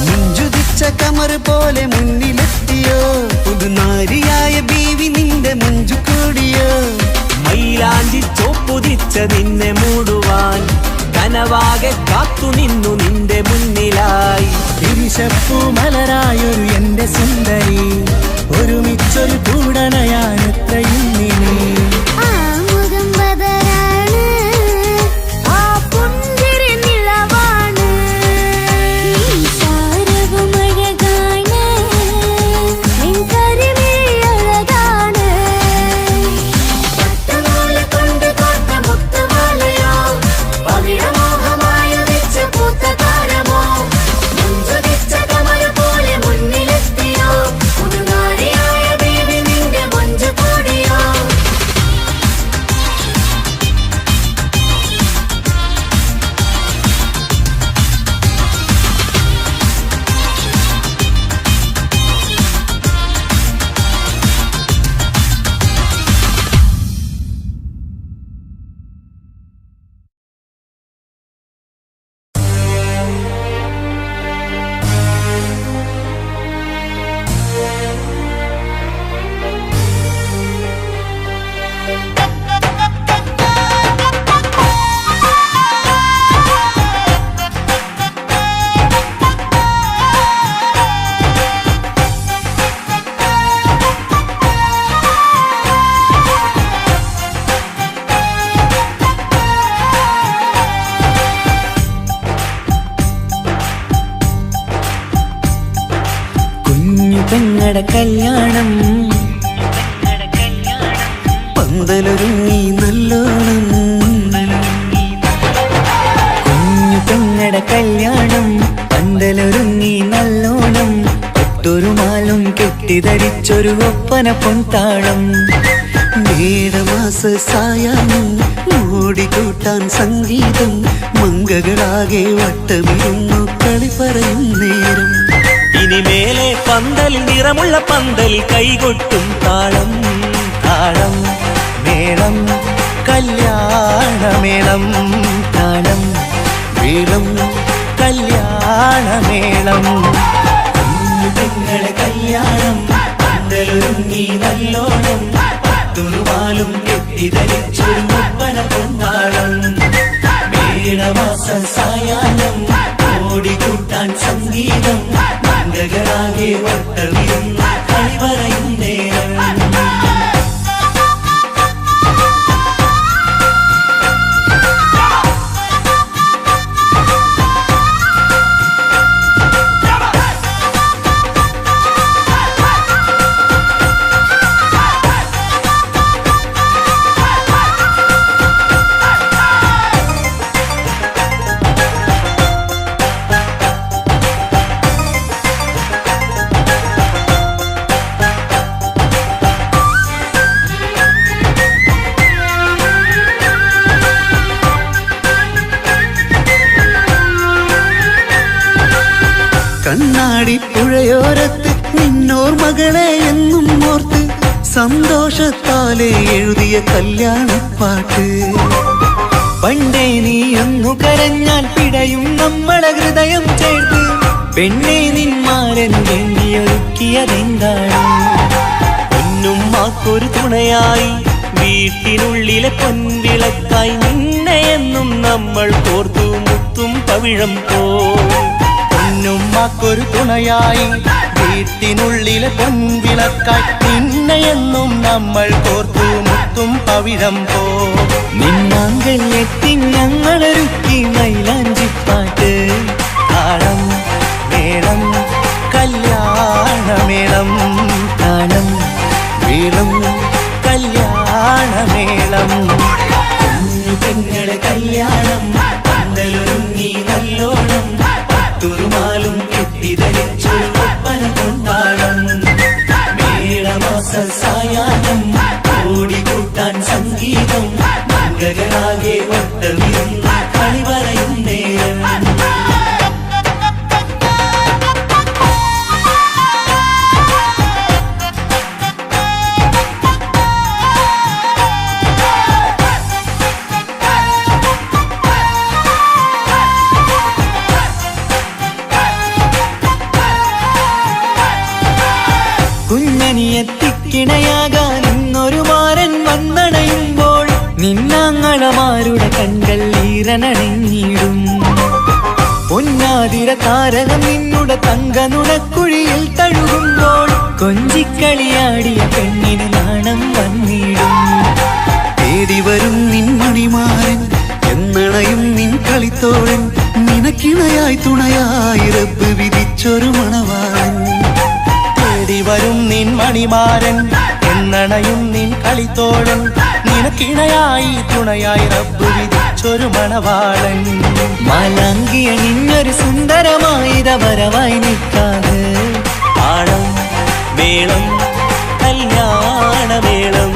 മുഞ്ചുതിച്ച കമർ പോലെ മുന്നിലെത്തിയോ, പുതുനാരിയായ ബീവി നിന്റെ മുഞ്ചു കൂടിയോ. മൈലാഞ്ചി ചോപ്പുതിച്ച നിന്നെ മൂടുവാൻ കനവാകെ കാത്തു നിന്നു നിന്റെ മുന്നിലായി. തിരിശപ്പൂ മലരായൊരു എന്റെ സുന്ദരി, ഒരുമിച്ചൊരു കൂടണയാനെത്രയും നീ. ആ മുഖം ബദരാണ്, ആ പുഞ്ചിരി നിലവാണ്, ഈ സാരവും അഴകാണ്, നിൻ കരിമിഴി അഴകാണ്. പട്ടുനൂല് കൊണ്ട് കോർത്ത മുത്തുമാലയോ, പവിഴമോഹമായുദിച്ച പൂത്ത താരമോ, മുഞ്ചുതിച്ച കമർ പോലെ മുന്നിലെത്തിയോ, പുതുനാരിയായ ബേബി നിന്റെ മുഞ്ച് കൂടിയോ. പെങ്ങടെ കല്യാണം പന്തലൊരുങ്ങി നല്ലോണം, കുഞ്ഞു പെങ്ങടെ കല്യാണം പന്തലൊരുങ്ങി നല്ലോണം, ഒട്ടൊരു മാലും കെട്ടിധരിച്ചൊരു ഒപ്പന പൊൻതാളം. മേടമാസ സായാഹ്നം ഓടിക്കൂട്ടാൻ സംഗീതം, മംഗകളാകെ വട്ടമിരുന്നു കളി പറയും നേരം. ഇനിമേലെ പന്തലിൽ നിറമുള്ള പന്തലിൽ കൈകൊട്ടും താളം താളം മേളം കല്യാണമേളം താളം മേളം കല്യാണമേളം പെങ്ങളെ കല്യാണം പന്തലൊരുങ്ങി നല്ലോണം തുറുമാലും കെട്ടിധരിച്ചൊരു ഒപ്പന പൊന്നാളം മേളമാസ സായാഹ്നം ഓടിക്കൂട്ടാൻ സംഗീതം മംഗളാകെ വട്ടമിരുന്ന കളിവറയും നേരം കണ്ണാടി പുഴയോരത്ത് നിന്നോർ മകളെ എന്നും ഓർത്ത് സന്തോഷത്താലെ എഴുതിയ കല്യാണപ്പാട്ട് പണ്ടേ നീ ഒന്നു കരഞ്ഞാൽ പിടയും നമ്മളെ ഹൃദയം ചേർത്ത് പെണ്ണെ നിന്മാരൻ വേണ്ടിയൊരുക്കിയതെന്താണ് പൊന്നുമ്മാക്കൊരു തുണയായി വീട്ടിനുള്ളിലെ പൊൻവിളക്കായി നിന്നെ എന്നും നമ്മൾ കോർത്തു മുത്തും പവിഴം പൊന്നുമ്മക്കൊരു തുണയായി വീട്ടിനുള്ളിലെ പൊൻവിളക്കായി നിന്നെയെന്നും നമ്മൾ കോർത്തു മുത്തും പവിഴം നിന്നാങ്കൾ എത്തി ഞങ്ങളൊരുക്കി മൈലാഞ്ചിപ്പാട്ട് താളം മേളം കല്യാണമേളം താളം മേളം കല്യാണമേളം പെങ്ങളെ കല്യാണം പന്തലൊരുങ്ങി നല്ലോണം തുറുമാലും കെട്ടിധരിച്ചൊരു ഒപ്പന കൊണ്ടാടം മേളമാസ സായാഹ്നം ഓടിക്കൂട്ടാൻ സംഗീതം മംഗളാകെ വട്ടമിരുന്ന കളിവറയും നേരം കുഞ്ഞനിയെത്തിക്കിണയാകാൻ ഇന്നൊരു മാരൻ വന്നണയുമ്പോൾ നിന്നാങ്ങളമാരുടെ കൺകൾ ഈറനണിഞ്ഞിടും പൊന്നാതിര താരകം നിന്നുടെ തങ്കനുടക്കുഴിയിൽ തഴുകുമ്പോൾ കൊഞ്ചിക്കളിയാടിയ പെണ്ണിന് നാണം വന്നിടും തേടി വരും നിൻ മണിമാരൻ എന്നണയും നിൻ കളിത്തോഴൻ നിനക്കിണയായി തുണയായി റബ്ബ് വിധിച്ചൊരു മണവാളൻ വരും നിൻ മണിമാരൻ എന്നണയും നിൻ കളിത്തോഴൻ നിനക്കിണയായി തുണയായി റബ്ബ് വിധിച്ചൊരു മണവാളൻ മാലാങ്കിയ നിന്നൊരു സുന്ദരമായിര വരവായി നിൽക്കാതെ താളം മേളം കല്യാണമേളം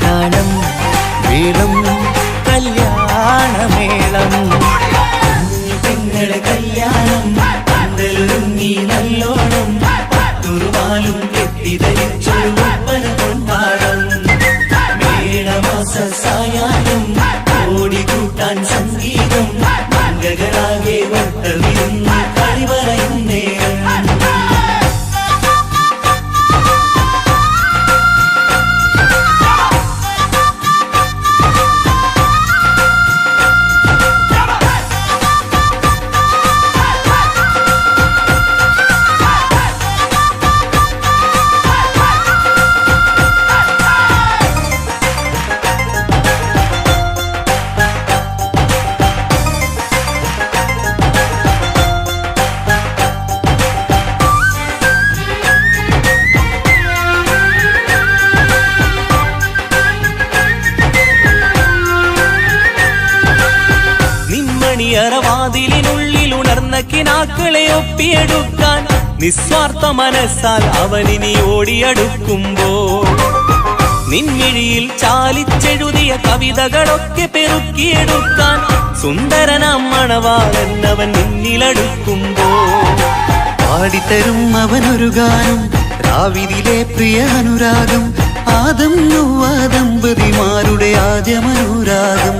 താളം മേളം കല്യാണമേളം പെങ്ങളെ കല്യാണം പന്തലൊരുങ്ങി നല്ലോണം തുറുമാലും കെട്ടിധരിച്ചൊരു ഒപ്പന കൊണ്ടാടം മേളമാസ സായാഹ്നം ഓടിക്കൂട്ടാൻ സംഗീതം മംഗളാകെ വട്ടമിരുന്ന കളിവറയും നേരം വാതിലിനുള്ളിൽ ഉണർന്ന കിനാക്കളെ ഒപ്പിയെടുക്കാൻ നിസ്വാർത്ഥ മനസ്സാൽ അവനിനി ഓടിയടുക്കുമ്പോൾ നിൻമിഴിയിൽ ചാലിച്ചെഴുതിയ കവിതകളൊക്കെ പെറുക്കിയെടുക്കാൻ സുന്ദരനാം മണവാളൻ അവൻ നിന്നിലടുക്കുമ്പോൾ പാടിത്തരും അവനൊരു ഗാനം രാവിലെ പ്രിയ അനുരാഗം ആദം നൗവ ദമ്പതിമാരുടെ ആദ്യമനുരാഗം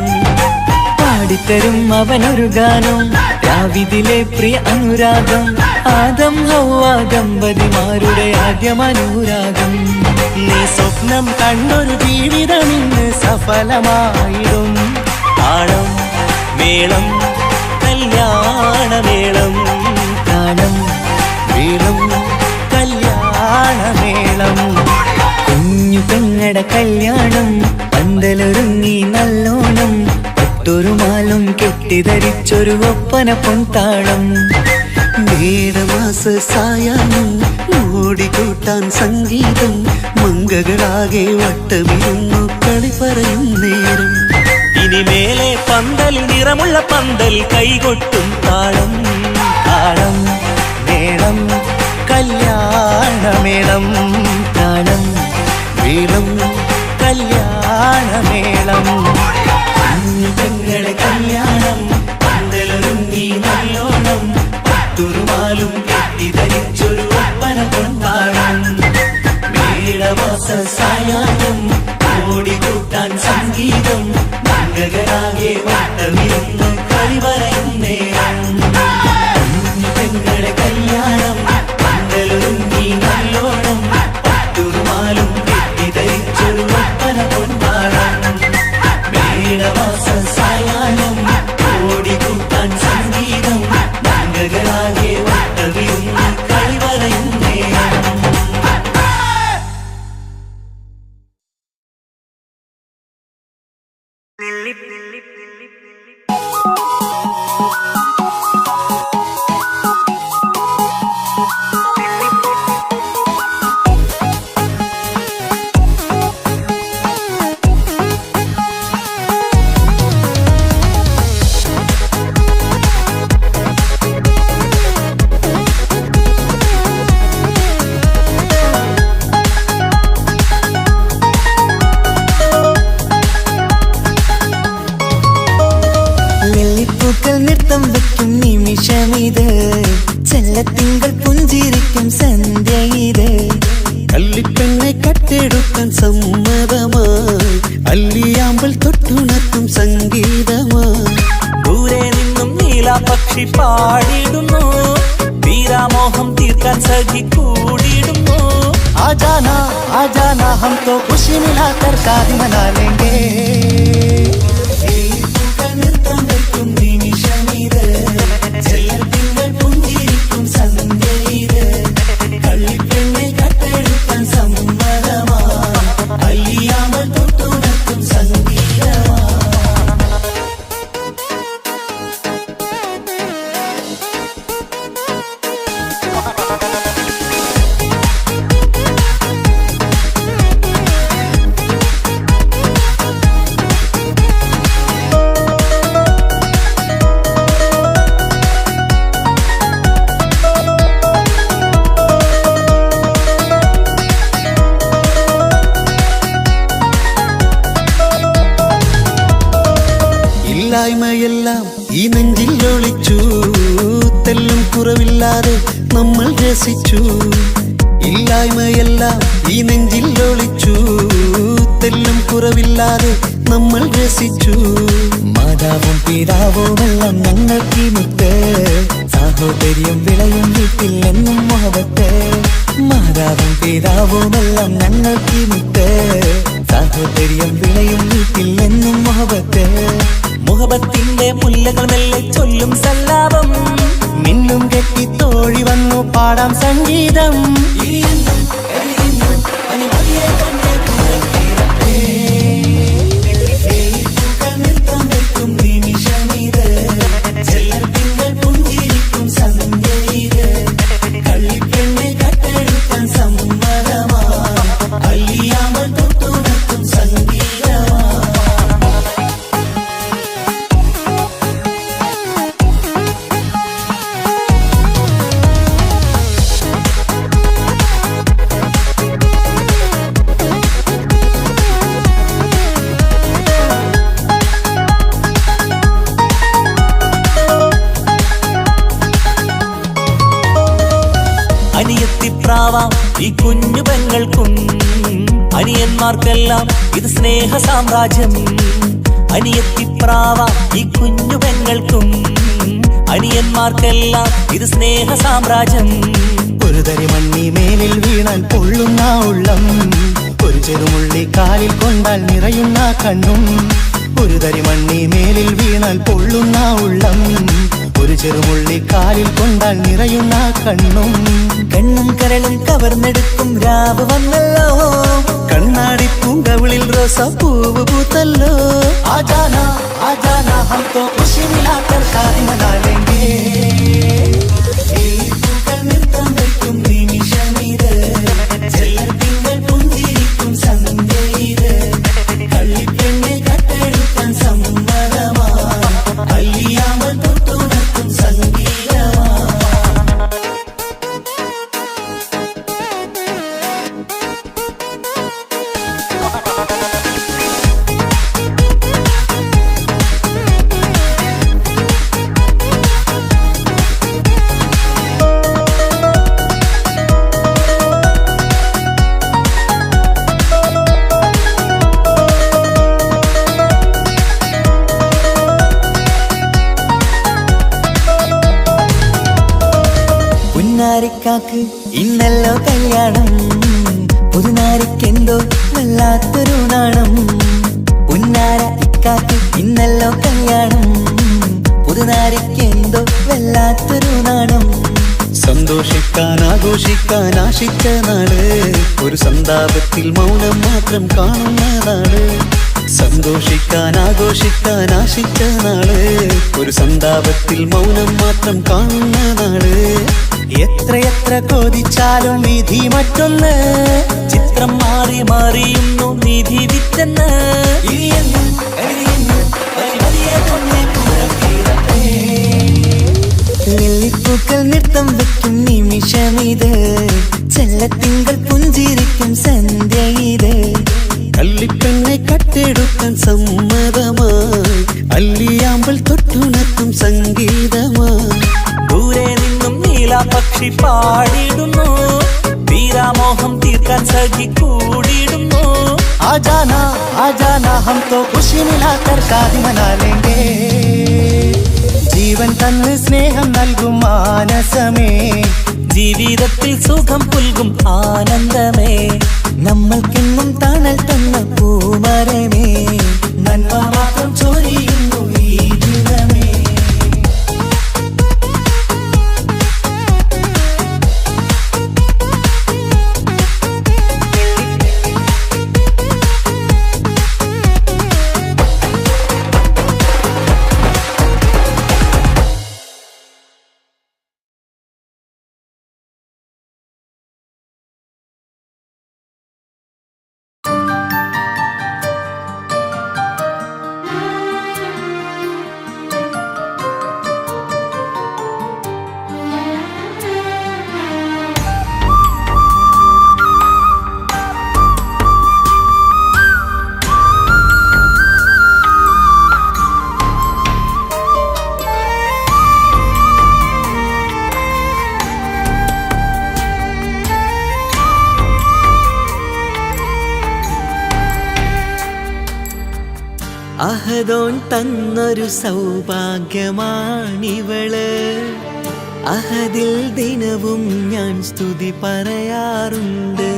പാടിത്തരും അവനൊരു ഗാനം രാവിലെ പ്രിയ അനുരാഗം ആദം ഹൗവ ദമ്പതിമാരുടെ ആദ്യമനുരാഗം നീ സ്വപ്നം കണ്ടൊരു ജീവിതം ഇന്ന് സഫലമായിടും താളം മേളം കല്യാണമേളം താളം മേളം കല്യാണമേളം കുഞ്ഞു പെങ്ങട കല്യാണം പന്തലൊരുങ്ങി നല്ലോണം ഒട്ടൊരു മാലും കെട്ടിധരിച്ചൊരു ഒപ്പന പൊൻതാളം മേടമാസ സായാഹ്നം ഓടിക്കൂട്ടാൻ സംഗീതം മംഗകളാകെ വട്ടമിരുന്നു കളി പറയും നേരം ഇനി മേലെ പന്തൽ നിറമുള്ള പന്തൽ കൈകൊട്ടും താളം താളം മേളം കല്യാണമേളം താളം മേളം കല്യാണമേളം കുഞ്ഞു പെങ്ങട കല്യാണം പന്തലൊരുങ്ങി നല്ലോണം ഒട്ടുരുമാലും കെട്ടിധരിച്ചൊരു ഒപ്പന പൊൻതാളം മേടമാസ സായാഹ്നം ഓടിക്കൂട്ടാൻ സംഗീതം മംഗകളാകെ വട്ടമിരുന്ന് കളി പറയും നേരം കുഞ്ഞു പെങ്ങട കല്യാണം പന്തലൊരുങ്ങി നല്ലോണം ഒട്ടുരുമാലും കെട്ടിധരിച്ചൊരു ഒപ്പന പൊൻതാളം മേടമാസ സായാഹ്നം ഓടിക്കൂട്ടാൻ സംഗീതം മംഗകളാകെ വട്ടമിരുന്ന് കളി പറയും നേരം നെല്ലിപ്പൂക്കൾ നൃത്തം വെക്കും നിമിഷമിത് ചെല്ലത്തിങ്കൾ പുഞ്ചിരിക്കും സന്ധ്യ ഇത് കള്ളിപ്പെണ്ണെ കട്ടെടുക്കാൻ സമ്മതമായി അല്ലിയാമ്പൽ തൊട്ടുണർത്തും സംഗീതമായി ദൂരെ നിന്നും നീലാപക്ഷി പാടിടുന്നു വീരാമോഹം തീർക്കാൻ സഖി കൂടിയിടുന്നു ആജാന ഹം തോ ഖുശി മിലാകർ ശാദി മനാ ലേംഗേ നൃത്തം വെക്കും നിമിഷമിത് ചെല്ലത്തിങ്കൾ പുഞ്ചിരിക്കും സന്ധ്യ ഇത് കള്ളിപ്പെണ്ണെ കട്ടെടുക്കാൻ സമ്മതമാ അല്ലിയാമ്പൽ തൊട്ടുണർത്തും സംഗീതമാ ഇല്ലായ്മയെല്ലാം ഈ നെഞ്ചിൽ ഒളിച്ചു തെല്ലും കുറവില്ലാതെ നമ്മൾ രസിച്ചു ഇല്ലായ്മയെല്ലാം ഈ നെഞ്ചിൽ ഒളിച്ചു തെല്ലും കുറവില്ലാതെ നമ്മൾ രസിച്ചു മാതാവും പിതാവുമെല്ലാം ഞങ്ങൾക്ക് മുത്ത് സാഹോദര്യം വിളയും വീട്ടിൽ എന്നും മുഹബത്ത് മാതാവും പിതാവുമെല്ലാം ഞങ്ങൾക്ക് മുത്ത് സാഹോദര്യം വിളയും വീട്ടിൽ എന്നും മുഹബത്ത് മുഹബത്തിന്റെ മുല്ലകൾ മെല്ലെ ചൊല്ലും സല്ലാപം മിന്നും കെട്ടി തോഴി വന്നു പാടാം സംഗീതം നൃത്തം വെക്കും നിമിഷമിത് ചെല്ലത്തിങ്കൾ പുഞ്ചിരിക്കും സന്ധ്യ ഇത് കള്ളിപ്പെണ്ണെ കട്ടെടുക്കാൻ സമ്മതമാ അല്ലിയാമ്പൽ തൊട്ടുണർത്തും സംഗീതമാ പ്രാവാം ഈ കുഞ്ഞു പെങ്ങൾക്കും അനിയന്മാർക്കെല്ലാം ഇത് സ്നേഹ സാമ്രാജ്യം. അനിയത്തിപ്രാവാം ഈ കുഞ്ഞു പെങ്ങൾക്കും അനിയന്മാർക്കെല്ലാം ഇത് സ്നേഹ സാമ്രാജ്യം. ഒരു തരി മണ്ണി മേലിൽ വീണാൽ പൊള്ളുന്ന ഉള്ളം, ഒരു ചെറുമുള്ളി കാലിൽ കൊണ്ടാൽ നിറയുന്ന കണ്ണും. ഒരു തരി മണ്ണി മേലിൽ വീണാൽ പൊള്ളുന്ന ഉള്ളം, ഒരു ചെറുമുള്ളി കാലിൽ കൊണ്ടാൽ നിറയുന്ന കണ്ണും. കണ്ണും കരളും കവർന്നെടുക്കും രാവ് വന്നല്ലോ, കണ്ണാടി പൂങ്കവിളിൽ റോസാപ്പൂവ് പൂത്തല്ലോ. ആജാനാ ആജാനാ ഹം തോ ഖുശി മിലാകർ ഷാദി മനാ ലേംഗേ. ഈ പൂക്കൾ നൃത്തം വയ്ക്കും നിമിഷമിത്, ചെല്ലത്തിങ്കൾ പുഞ്ചിരിക്കും സന്ധ്യ ഇത്. കള്ളിപ്പെണ്ണെ കട്ടെടുക്കാൻ സമ്മതമാ, കല്യാമൽ തൊട്ടുണർത്തും സംഗീതമാ. പുന്നാരിക്കാക്ക് ഇന്നല്ലോ കല്യാണം, പുതുനാരിക്കെന്തോ വല്ലാത്തൊരു നാണം. പുന്നാര ഇക്കാക്ക് ഇന്നല്ലോ കല്യാണം, പുതുനാരിക്കെന്തോ വല്ലാത്തൊരു നാണം. സന്തോഷിക്കാൻ ആഘോഷിക്കാൻ ആശിച്ച നാട്, ഒരു സന്താപത്തിൽ മൗനം മാത്രം കാണുന്ന നാട്. സന്തോഷിക്കാൻ ആഘോഷിക്കാൻ ആശിച്ച നാട്, ഒരു സന്താപത്തിൽ മൗനം മാത്രം കാണുന്ന നാട്. എത്രയെത്ര കൊതിച്ചാലും വിധി മറ്റൊന്ന്, ചിത്രം മാറി മാറിയുന്നു നിധി വിറ്റെന്ന്. ലില്ലിപ്പൂക്കൾ നൃത്തം വെക്കും നിമിഷമിത്, ചെല്ലത്തിങ്കൾ പുഞ്ചിരിക്കും സന്ധ്യ ഇത്. കള്ളിപ്പെണ്ണെ കട്ടെടുക്കാൻ സമ്മതമായി, അല്ലിയാമ്പൽ തൊട്ടുണർത്തും സംഗീതമായി. ദൂരെ നിന്നും നീലാപക്ഷി പാടിടുന്നു, വീരാമോഹം തീർക്കാൻ സഖി കൂടിയിടുന്നു. ആജാനാ ആജാനാ ഹം തോ ഖുശി മിലാകർ ഷാദി മനാ ലേംഗേ. ജീവൻ തന്ന് സ്നേഹം നൽകും മാനസമേ, ജീവിതത്തിൽ സുഖം പുൽകും ആനന്ദമേ. നമ്മൾക്കെന്നും തണൽ തന്ന പൂമരമേ, നന്മ മാത്രം ചൊരിയുന്നു ഈ ദിനമേ. അഹദോൻ തന്നൊരു സൗഭാഗ്യമാണിവള്, അഹദിൽ ദിനവും ഞാൻ സ്തുതി പറയാറുണ്ട്.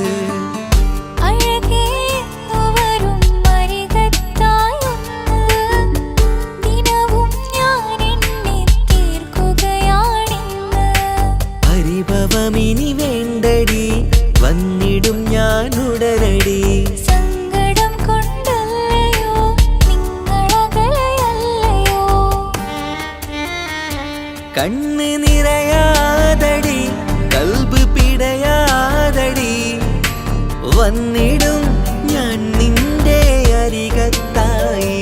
പരിഭവമിനി വേണ്ടടി, വന്നിടും ഞാൻ ഉടനടി. കണ്ണ് നിറയാതടി, കൽബ് പിടയാതടി, വന്നിടും ഞാൻ നിന്റെ അരികത്തായി.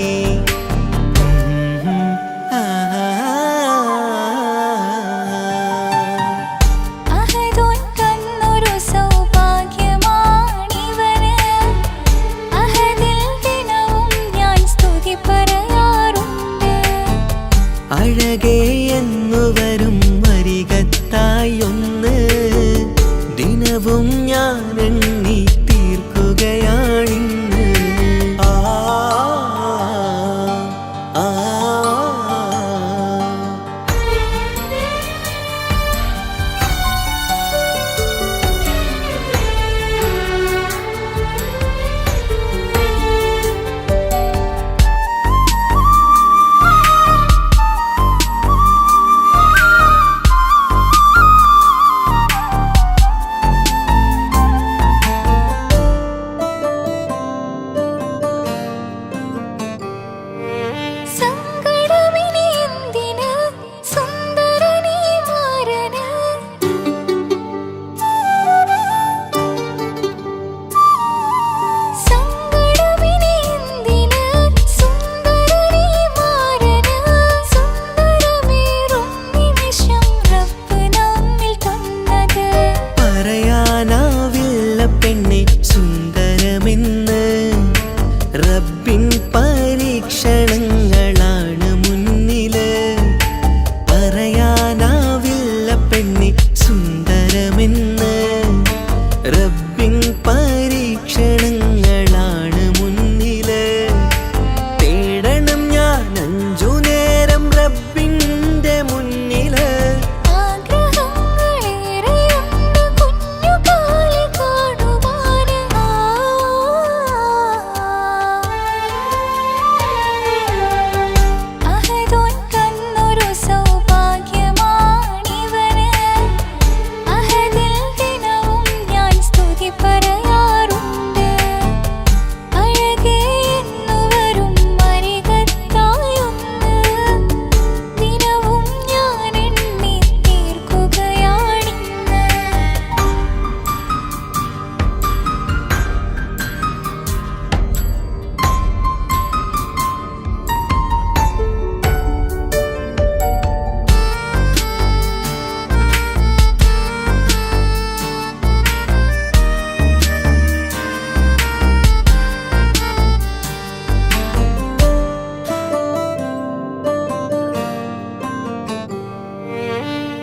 അഴകേ എന്നു വരും അരികത്തായി ഒന്ന്, ദിനവും റബ്ബിൻ പരീക്ഷണങ്ങളാണ് മുന്നില് പറയാനാവില്ല പെണ്ണി സുന്ദരമെന്ന് റബ്ബിൻ പരീക്ഷണങ്ങളാണ് മുന്നില് തേടണം ഞാൻ 5 നേരം റബ്ബിന്റെ മുന്നില്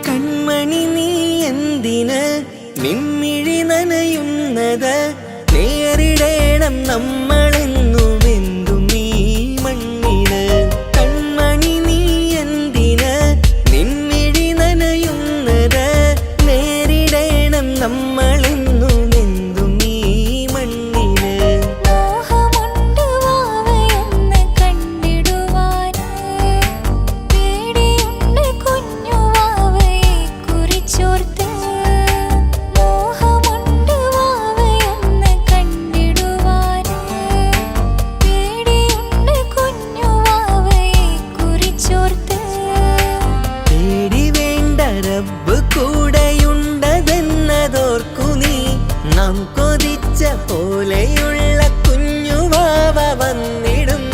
കൺമണി നീ എന്തിന് നിൻമിഴി നനയുന്നത് നേരിടേണം നമ്മളെന്നും എന്തും നീ മണ്ണില് കൺമണി നീ എന്തിന് നിൻമിഴി നനയുന്നത് നേരിടേണം നമ്മളെന്നും എന്തും നീ മണ്ണില് റബ്ബ് കൂടെയുണ്ടതെന്നതോർക്കു നീ നാം കൊതിച്ച പോലെയുള്ള കുഞ്ഞുവാവ വന്നിടും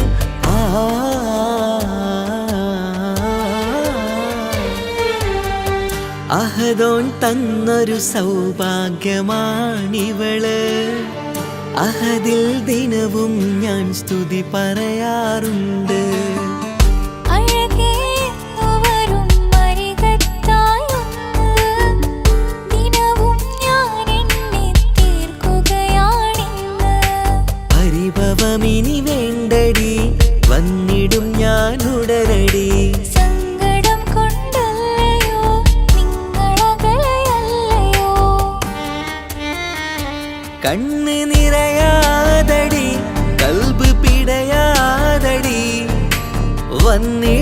അഹദോൻ തന്നൊരു സൗഭാഗ്യമാണിവള് അഹദിൽ ദിനവും ഞാൻ സ്തുതി പറയാറുണ്ട് പരിഭവമിനി വേണ്ടടി വന്നിടും ഞാൻ ഉടനടി സങ്കടം കൊണ്ടല്ലയോ നിങ്ങളകലയല്ലയോ കണ്ണ് നിറയാതടി കൽബ് പിടയാതടി വന്നിടും